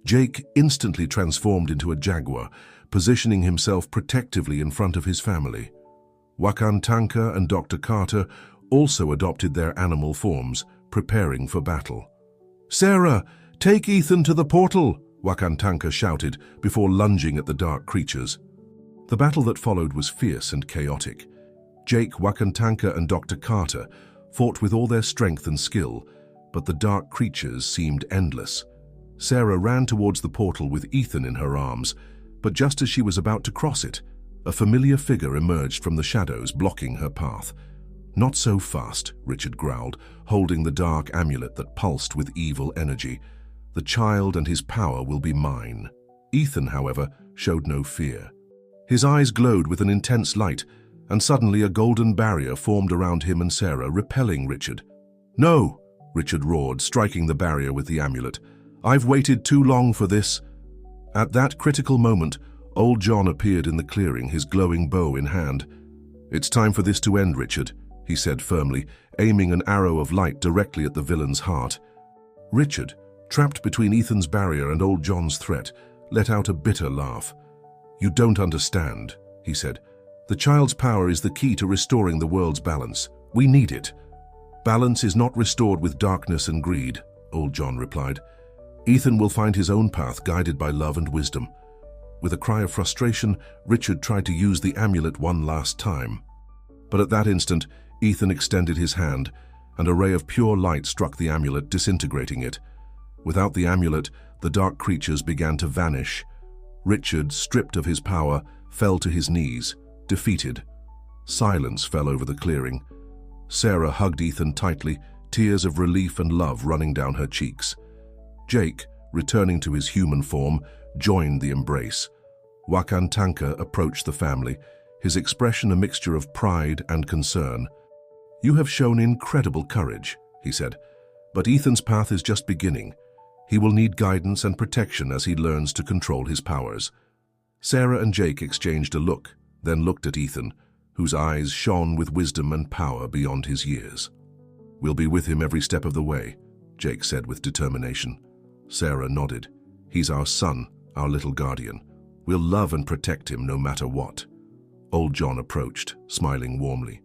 Jake instantly transformed into a jaguar, positioning himself protectively in front of his family. Wakan Tanka and Dr. Carter also adopted their animal forms, preparing for battle. "Sarah, take Ethan to the portal!" Wakan Tanka shouted before lunging at the dark creatures. The battle that followed was fierce and chaotic. Jake, Wakan Tanka, and Dr. Carter fought with all their strength and skill, but the dark creatures seemed endless. Sarah ran towards the portal with Ethan in her arms, but just as she was about to cross it, a familiar figure emerged from the shadows, blocking her path. "Not so fast," Richard growled, holding the dark amulet that pulsed with evil energy. "The child and his power will be mine." Ethan, however, showed no fear. His eyes glowed with an intense light, and suddenly a golden barrier formed around him and Sarah, repelling Richard. "No!" Richard roared, striking the barrier with the amulet. "I've waited too long for this." At that critical moment, Old John appeared in the clearing, his glowing bow in hand. "It's time for this to end, Richard," he said firmly, aiming an arrow of light directly at the villain's heart. Richard, trapped between Ethan's barrier and Old John's threat, let out a bitter laugh. "You don't understand," he said. "The child's power is the key to restoring the world's balance. We need it." "Balance is not restored with darkness and greed," Old John replied. "Ethan will find his own path, guided by love and wisdom." With a cry of frustration, Richard tried to use the amulet one last time. But at that instant, Ethan extended his hand, and a ray of pure light struck the amulet, disintegrating it. Without the amulet, the dark creatures began to vanish. Richard, stripped of his power, fell to his knees, defeated. Silence fell over the clearing. Sarah hugged Ethan tightly, tears of relief and love running down her cheeks. Jake, returning to his human form, joined the embrace. Wakantanka approached the family, his expression a mixture of pride and concern. "You have shown incredible courage," he said, "but Ethan's path is just beginning. He will need guidance and protection as he learns to control his powers." Sarah and Jake exchanged a look, then looked at Ethan, whose eyes shone with wisdom and power beyond his years. "We'll be with him every step of the way," Jake said with determination. Sarah nodded. "He's our son, our little guardian. We'll love and protect him no matter what." Old John approached, smiling warmly.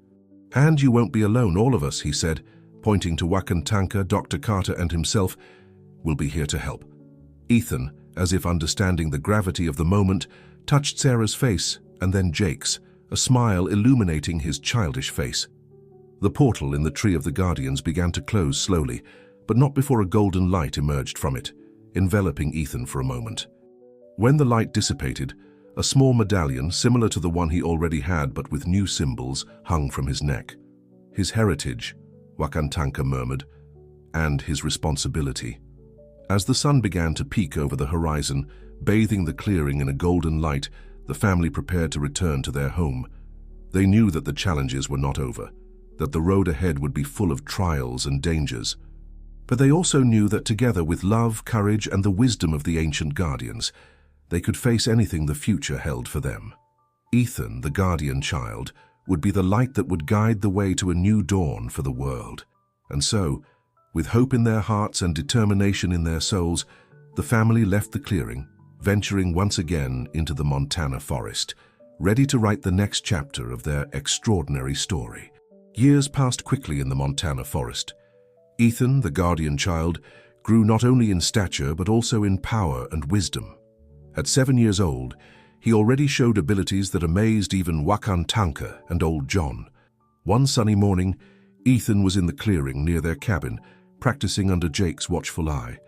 "And you won't be alone, all of us," he said, pointing to Wakantanka, Dr. Carter, and himself. "We'll be here to help." Ethan, as if understanding the gravity of the moment, touched Sarah's face and then Jake's, a smile illuminating his childish face. The portal in the Tree of the Guardians began to close slowly, but not before a golden light emerged from it, enveloping Ethan for a moment. When the light dissipated, a small medallion, similar to the one he already had but with new symbols, hung from his neck. "His heritage," Wakantanka murmured, "and his responsibility." As the sun began to peak over the horizon, bathing the clearing in a golden light, the family prepared to return to their home. They knew that the challenges were not over, that the road ahead would be full of trials and dangers. But they also knew that together with love, courage, and the wisdom of the ancient guardians, they could face anything the future held for them. Ethan, the guardian child, would be the light that would guide the way to a new dawn for the world. And so, with hope in their hearts and determination in their souls, the family left the clearing, venturing once again into the Montana forest, ready to write the next chapter of their extraordinary story. Years passed quickly in the Montana forest. Ethan, the guardian child, grew not only in stature but also in power and wisdom. At 7 years old, he already showed abilities that amazed even Wakantanka and Old John. One sunny morning, Ethan was in the clearing near their cabin, practicing under Jake's watchful eye.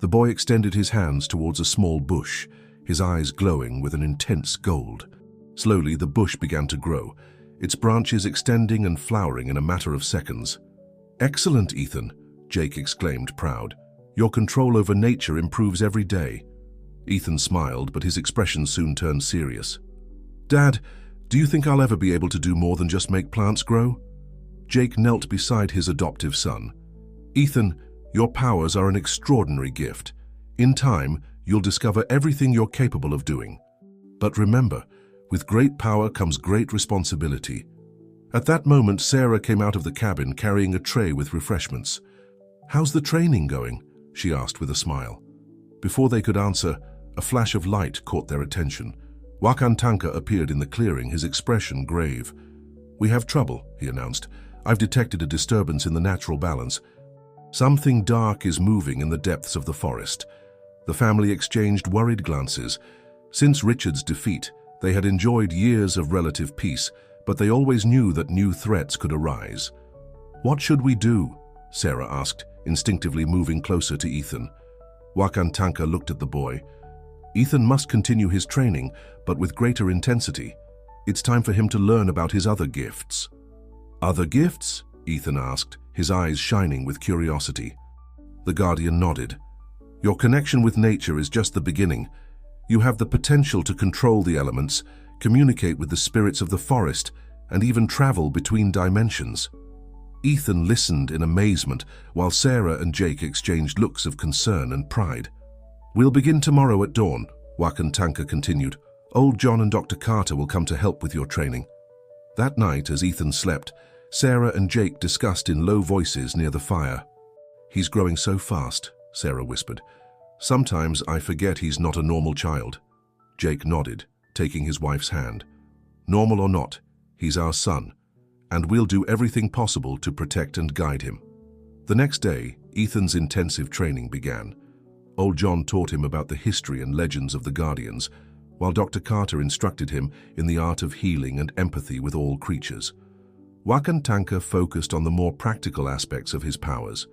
The boy extended his hands towards a small bush, his eyes glowing with an intense gold. Slowly, the bush began to grow, its branches extending and flowering in a matter of seconds. "Excellent, Ethan," Jake exclaimed, proud. "Your control over nature improves every day." Ethan smiled, but his expression soon turned serious. "Dad, do you think I'll ever be able to do more than just make plants grow?" Jake knelt beside his adoptive son. "Ethan, your powers are an extraordinary gift. In time, you'll discover everything you're capable of doing. But remember, with great power comes great responsibility." At that moment, Sarah came out of the cabin carrying a tray with refreshments. "How's the training going?" she asked with a smile. Before they could answer, a flash of light caught their attention. Wakantanka appeared in the clearing, his expression grave. "We have trouble," he announced. "I've detected a disturbance in the natural balance. Something dark is moving in the depths of the forest." The family exchanged worried glances. Since Richard's defeat, they had enjoyed years of relative peace, but they always knew that new threats could arise. "What should we do?" Sarah asked, instinctively moving closer to Ethan. Wakantanka looked at the boy. "Ethan must continue his training, but with greater intensity. It's time for him to learn about his other gifts." "Other gifts?" Ethan asked, his eyes shining with curiosity. The guardian nodded. "Your connection with nature is just the beginning. You have the potential to control the elements, communicate with the spirits of the forest, and even travel between dimensions." Ethan listened in amazement while Sarah and Jake exchanged looks of concern and pride. "We'll begin tomorrow at dawn," Wakantanka continued. "Old John and Dr. Carter will come to help with your training." That night, as Ethan slept, Sarah and Jake discussed in low voices near the fire. "He's growing so fast," Sarah whispered. "Sometimes I forget he's not a normal child." Jake nodded, taking his wife's hand. "Normal or not, he's our son, and we'll do everything possible to protect and guide him." The next day, Ethan's intensive training began. Old John taught him about the history and legends of the Guardians, while Dr. Carter instructed him in the art of healing and empathy with all creatures. Wakantanka focused on the more practical aspects of his powers.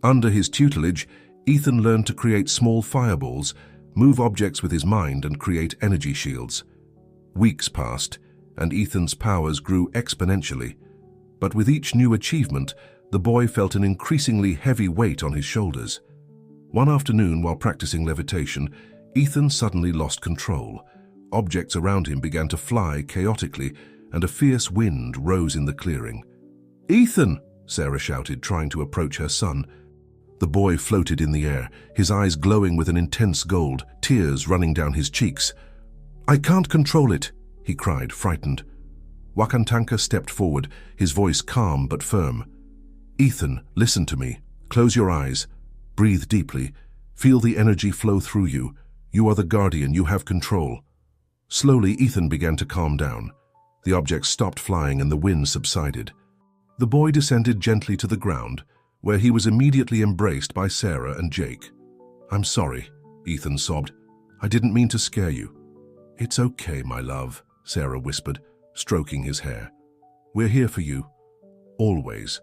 Under his tutelage, Ethan learned to create small fireballs, move objects with his mind, and create energy shields. Weeks passed, and Ethan's powers grew exponentially. But with each new achievement, the boy felt an increasingly heavy weight on his shoulders. One afternoon, while practicing levitation, Ethan suddenly lost control. Objects around him began to fly chaotically, and a fierce wind rose in the clearing. "Ethan!" Sarah shouted, trying to approach her son. The boy floated in the air, his eyes glowing with an intense gold, tears running down his cheeks. "I can't control it," he cried, frightened. Wakantanka stepped forward, his voice calm but firm. "Ethan, listen to me. Close your eyes. Breathe deeply. Feel the energy flow through you. You are the guardian, you have control." Slowly, Ethan began to calm down. The objects stopped flying and the wind subsided. The boy descended gently to the ground, where he was immediately embraced by Sarah and Jake. "I'm sorry," Ethan sobbed. "I didn't mean to scare you." "It's okay, my love," Sarah whispered, stroking his hair. "We're here for you. Always."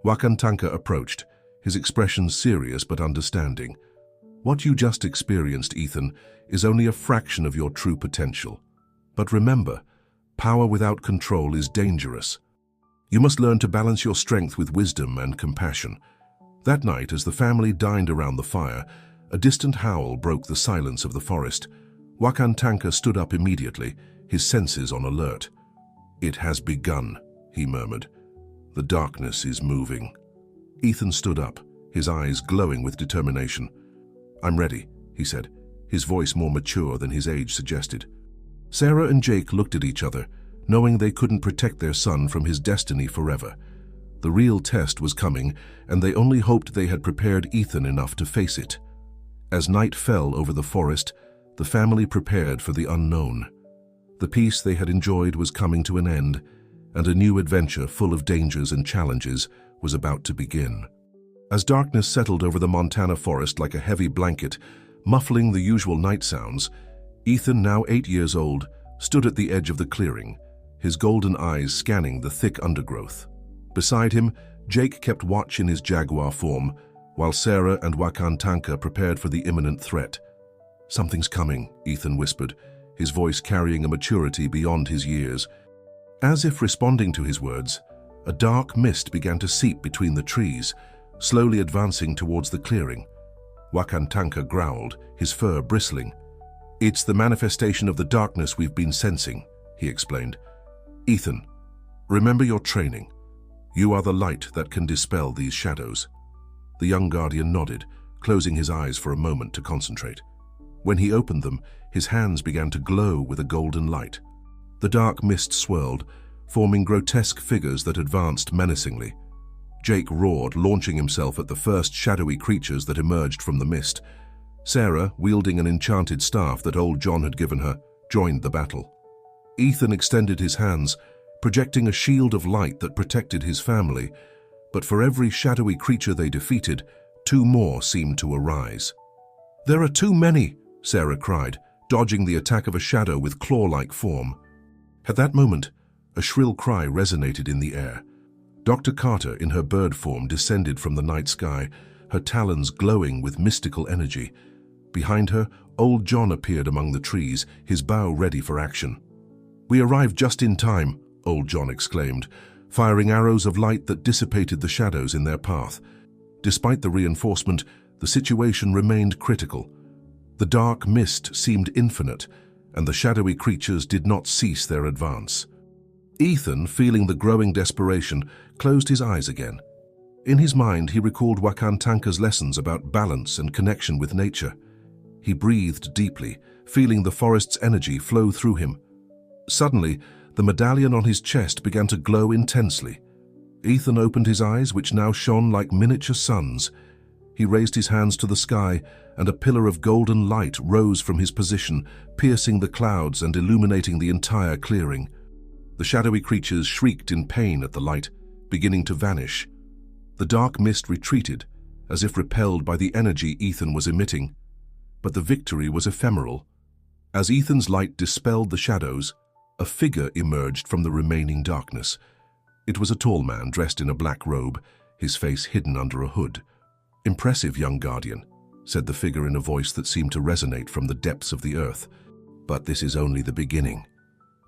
Wakantanka approached, his expression serious but understanding. "What you just experienced, Ethan, is only a fraction of your true potential. But remember, power without control is dangerous. You must learn to balance your strength with wisdom and compassion." That night, as the family dined around the fire, a distant howl broke the silence of the forest. Wakantanka stood up immediately, his senses on alert. "It has begun," he murmured. "The darkness is moving." Ethan stood up, his eyes glowing with determination. "I'm ready," he said, his voice more mature than his age suggested. Sarah and Jake looked at each other, knowing they couldn't protect their son from his destiny forever. The real test was coming, and they only hoped they had prepared Ethan enough to face it. As night fell over the forest, the family prepared for the unknown. The peace they had enjoyed was coming to an end, and a new adventure full of dangers and challenges was about to begin. As darkness settled over the Montana forest like a heavy blanket, muffling the usual night sounds, Ethan, now 8 years old, stood at the edge of the clearing, his golden eyes scanning the thick undergrowth. Beside him, Jake kept watch in his jaguar form, while Sarah and Wakantanka prepared for the imminent threat. "Something's coming," Ethan whispered, his voice carrying a maturity beyond his years. As if responding to his words, a dark mist began to seep between the trees, slowly advancing towards the clearing. Wakantanka growled, his fur bristling. "It's the manifestation of the darkness we've been sensing," he explained. "Ethan, remember your training. You are the light that can dispel these shadows." The young guardian nodded, closing his eyes for a moment to concentrate. When he opened them, his hands began to glow with a golden light. The dark mist swirled, forming grotesque figures that advanced menacingly. Jake roared, launching himself at the first shadowy creatures that emerged from the mist. Sarah, wielding an enchanted staff that old John had given her, joined the battle. Ethan extended his hands, projecting a shield of light that protected his family, but for every shadowy creature they defeated, 2 more seemed to arise. "There are too many," Sarah cried, dodging the attack of a shadow with claw-like form. At that moment, a shrill cry resonated in the air. Dr. Carter, in her bird form, descended from the night sky, her talons glowing with mystical energy. Behind her, old John appeared among the trees, his bow ready for action. "We arrived just in time," old John exclaimed, firing arrows of light that dissipated the shadows in their path. Despite the reinforcement, the situation remained critical. The dark mist seemed infinite, and the shadowy creatures did not cease their advance. Ethan, feeling the growing desperation, closed his eyes again. In his mind, he recalled Wakantanka's lessons about balance and connection with nature. He breathed deeply, feeling the forest's energy flow through him. Suddenly, the medallion on his chest began to glow intensely. Ethan opened his eyes, which now shone like miniature suns. He raised his hands to the sky, and a pillar of golden light rose from his position, piercing the clouds and illuminating the entire clearing. The shadowy creatures shrieked in pain at the light, beginning to vanish. The dark mist retreated, as if repelled by the energy Ethan was emitting. But the victory was ephemeral. As Ethan's light dispelled the shadows, a figure emerged from the remaining darkness. It was a tall man dressed in a black robe, his face hidden under a hood. "Impressive, young guardian," said the figure in a voice that seemed to resonate from the depths of the earth. "But this is only the beginning."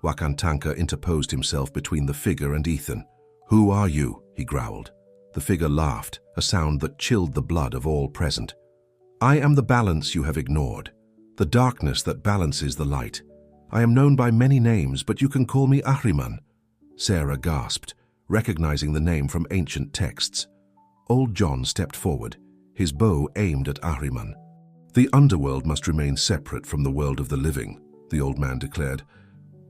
Wakantanka interposed himself between the figure and Ethan. "Who are you?" he growled. The figure laughed, a sound that chilled the blood of all present. "I am the balance you have ignored, the darkness that balances the light. I am known by many names, but you can call me Ahriman." Sarah gasped, recognizing the name from ancient texts. Old John stepped forward, his bow aimed at Ahriman. "The underworld must remain separate from the world of the living," the old man declared.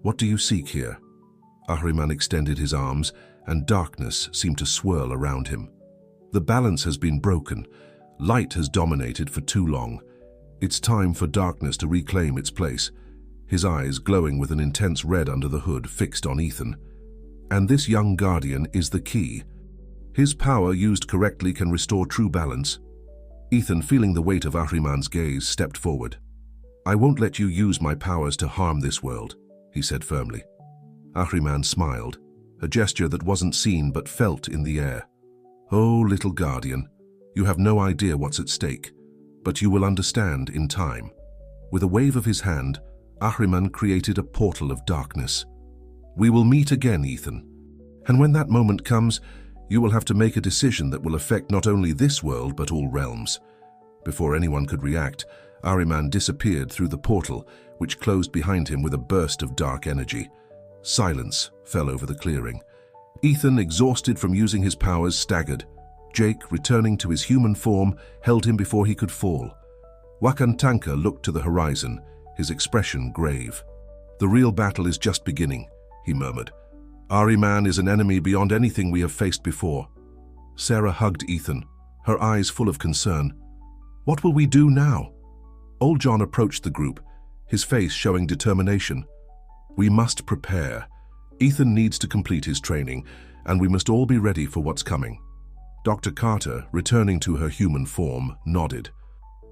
"What do you seek here?" Ahriman extended his arms, and darkness seemed to swirl around him. "The balance has been broken. Light has dominated for too long. It's time for darkness to reclaim its place." His eyes, glowing with an intense red under the hood, fixed on Ethan. "And this young guardian is the key. His power, used correctly, can restore true balance." Ethan, feeling the weight of Ahriman's gaze, stepped forward. "I won't let you use my powers to harm this world," he said firmly. Ahriman smiled, a gesture that wasn't seen but felt in the air. "Oh, little guardian, you have no idea what's at stake, but you will understand in time." With a wave of his hand, Ahriman created a portal of darkness. "We will meet again, Ethan. And when that moment comes, you will have to make a decision that will affect not only this world but all realms." Before anyone could react, Ahriman disappeared through the portal, which closed behind him with a burst of dark energy. Silence fell over the clearing. Ethan, exhausted from using his powers, staggered. Jake, returning to his human form, held him before he could fall. Wakantanka looked to the horizon, his expression grave. "The real battle is just beginning," he murmured. "Ahriman is an enemy beyond anything we have faced before." Sarah hugged Ethan, her eyes full of concern. "What will we do now?" Old John approached the group, his face showing determination. "We must prepare. Ethan needs to complete his training, and we must all be ready for what's coming." Dr. Carter, returning to her human form, nodded.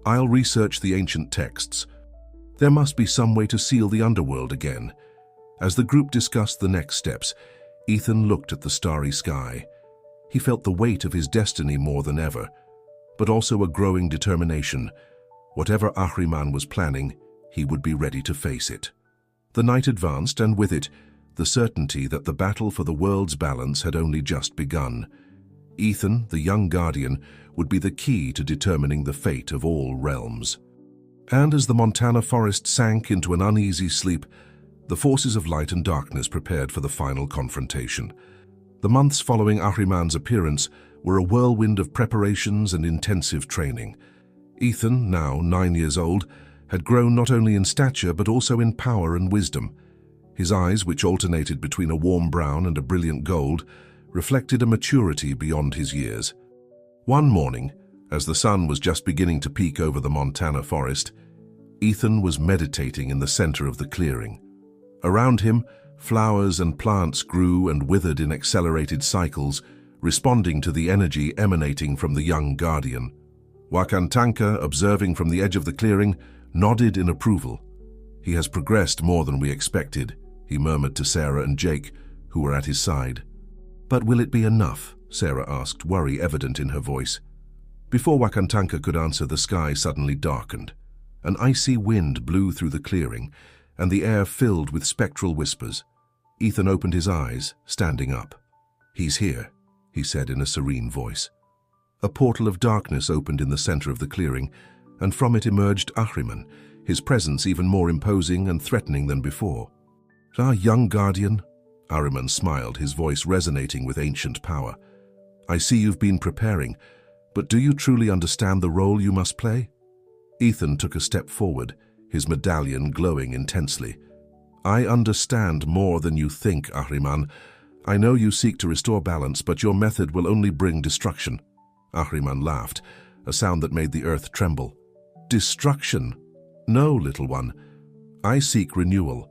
"I'll research the ancient texts. There must be some way to seal the underworld again." As the group discussed the next steps, Ethan looked at the starry sky. He felt the weight of his destiny more than ever, but also a growing determination. Whatever Ahriman was planning, he would be ready to face it. The night advanced, and with it, the certainty that the battle for the world's balance had only just begun. Ethan, the young guardian, would be the key to determining the fate of all realms. And as the Montana forest sank into an uneasy sleep, the forces of light and darkness prepared for the final confrontation. The months following Ahriman's appearance were a whirlwind of preparations and intensive training. Ethan, now 9 years old, had grown not only in stature but also in power and wisdom. His eyes, which alternated between a warm brown and a brilliant gold, reflected a maturity beyond his years. One morning, as the sun was just beginning to peek over the Montana forest, Ethan was meditating in the center of the clearing. Around him, flowers and plants grew and withered in accelerated cycles, responding to the energy emanating from the young guardian. Wakantanka, observing from the edge of the clearing, nodded in approval. "He has progressed more than we expected," he murmured to Sarah and Jake, who were at his side. "But will it be enough?" Sarah asked, worry evident in her voice. Before Wakantanka could answer, the sky suddenly darkened. An icy wind blew through the clearing, and the air filled with spectral whispers. Ethan opened his eyes, standing up. "He's here," he said in a serene voice. A portal of darkness opened in the center of the clearing, and from it emerged Ahriman, his presence even more imposing and threatening than before. "Our young guardian," Ahriman smiled, his voice resonating with ancient power. "I see you've been preparing, but do you truly understand the role you must play?" Ethan took a step forward, his medallion glowing intensely. "I understand more than you think, Ahriman. I know you seek to restore balance, but your method will only bring destruction." Ahriman laughed, a sound that made the earth tremble. "Destruction? No, little one. I seek renewal.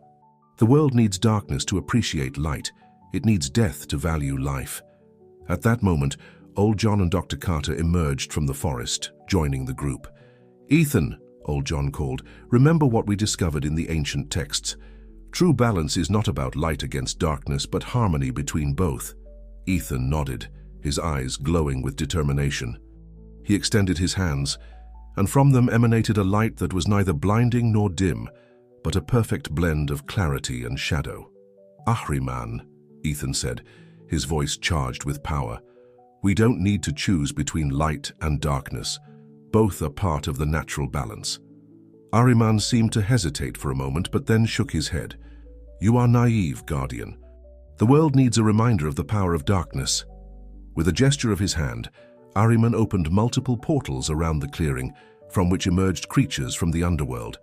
The world needs darkness to appreciate light. It needs death to value life." At that moment, Old John and Dr. Carter emerged from the forest, joining the group. "Ethan," Old John called, "remember what we discovered in the ancient texts. True balance is not about light against darkness, but harmony between both." Ethan nodded, his eyes glowing with determination. He extended his hands, and from them emanated a light that was neither blinding nor dim, but a perfect blend of clarity and shadow. "Ahriman," Ethan said, his voice charged with power. "We don't need to choose between light and darkness. Both are part of the natural balance." Ahriman seemed to hesitate for a moment, but then shook his head. "You are naive, Guardian. The world needs a reminder of the power of darkness." With a gesture of his hand, Ahriman opened multiple portals around the clearing, from which emerged creatures from the underworld.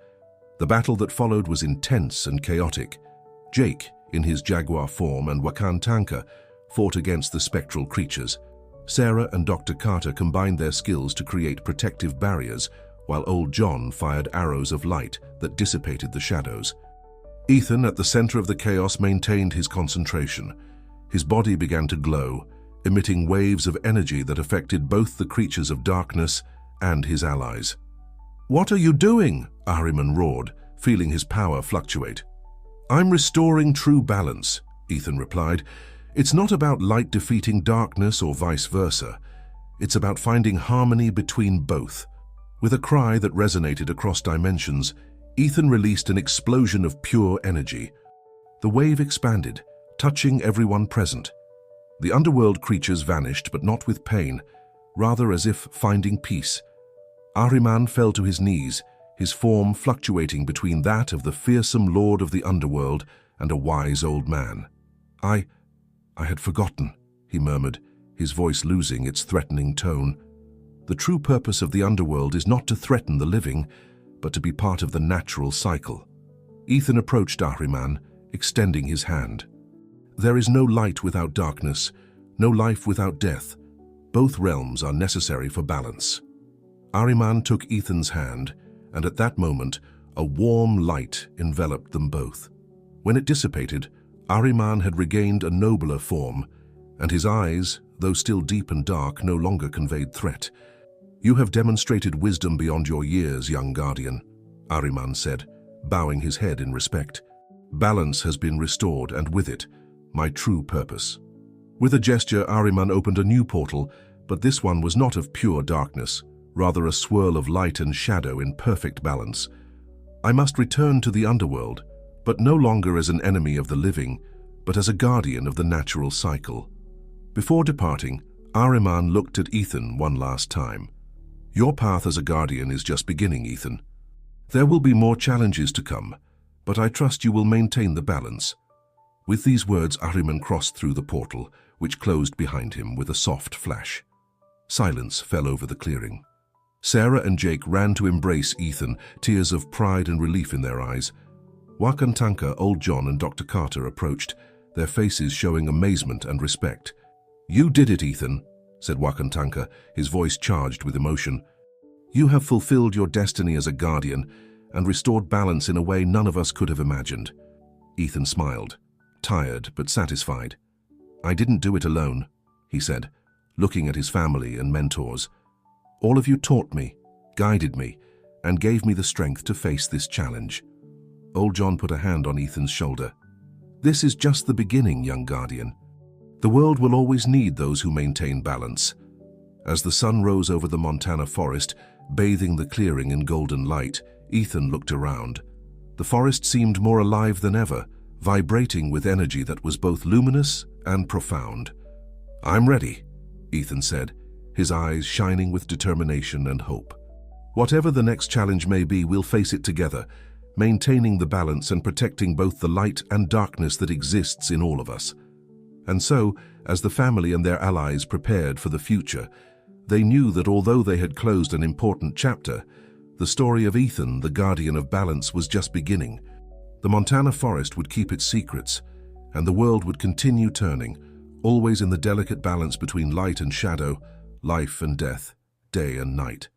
The battle that followed was intense and chaotic. Jake, in his jaguar form, and Wakantanka fought against the spectral creatures. Sarah and Dr. Carter combined their skills to create protective barriers, while Old John fired arrows of light that dissipated the shadows. Ethan, at the center of the chaos, maintained his concentration. His body began to glow, emitting waves of energy that affected both the creatures of darkness and his allies. "What are you doing?" Ahriman roared, feeling his power fluctuate. "I'm restoring true balance," Ethan replied. "It's not about light defeating darkness or vice versa. It's about finding harmony between both." With a cry that resonated across dimensions, Ethan released an explosion of pure energy. The wave expanded, touching everyone present. The underworld creatures vanished, but not with pain, rather as if finding peace. Ahriman fell to his knees, his form fluctuating between that of the fearsome lord of the underworld and a wise old man. I had forgotten," he murmured, his voice losing its threatening tone. "The true purpose of the underworld is not to threaten the living, but to be part of the natural cycle." Ethan approached Ahriman, extending his hand. "There is no light without darkness, no life without death. Both realms are necessary for balance." Ahriman took Ethan's hand, and at that moment, a warm light enveloped them both. When it dissipated, Ahriman had regained a nobler form, and his eyes, though still deep and dark, no longer conveyed threat. "You have demonstrated wisdom beyond your years, young Guardian," Ahriman said, bowing his head in respect. "Balance has been restored, and with it, my true purpose." With a gesture, Ahriman opened a new portal, but this one was not of pure darkness, rather a swirl of light and shadow in perfect balance. "I must return to the underworld, but no longer as an enemy of the living, but as a guardian of the natural cycle." Before departing, Ahriman looked at Ethan one last time. "Your path as a guardian is just beginning, Ethan. There will be more challenges to come, but I trust you will maintain the balance." With these words, Ahriman crossed through the portal, which closed behind him with a soft flash. Silence fell over the clearing. Sarah and Jake ran to embrace Ethan, tears of pride and relief in their eyes. Wakantanka, Old John, and Dr. Carter approached, their faces showing amazement and respect. "You did it, Ethan," said Wakantanka, his voice charged with emotion. "You have fulfilled your destiny as a guardian and restored balance in a way none of us could have imagined." Ethan smiled, tired but satisfied. "I didn't do it alone," he said, looking at his family and mentors. "All of you taught me, guided me, and gave me the strength to face this challenge." Old John put a hand on Ethan's shoulder. "This is just the beginning, young Guardian. The world will always need those who maintain balance." As the sun rose over the Montana forest, bathing the clearing in golden light, Ethan looked around. The forest seemed more alive than ever, vibrating with energy that was both luminous and profound. "I'm ready," Ethan said, his eyes shining with determination and hope. "Whatever the next challenge may be, we'll face it together, maintaining the balance and protecting both the light and darkness that exists in all of us. And so, as the family and their allies prepared for the future, they knew that although they had closed an important chapter, the story of Ethan, the guardian of balance, was just beginning. The Montana forest would keep its secrets, and the world would continue turning, always in the delicate balance between light and shadow, life and death, day and night.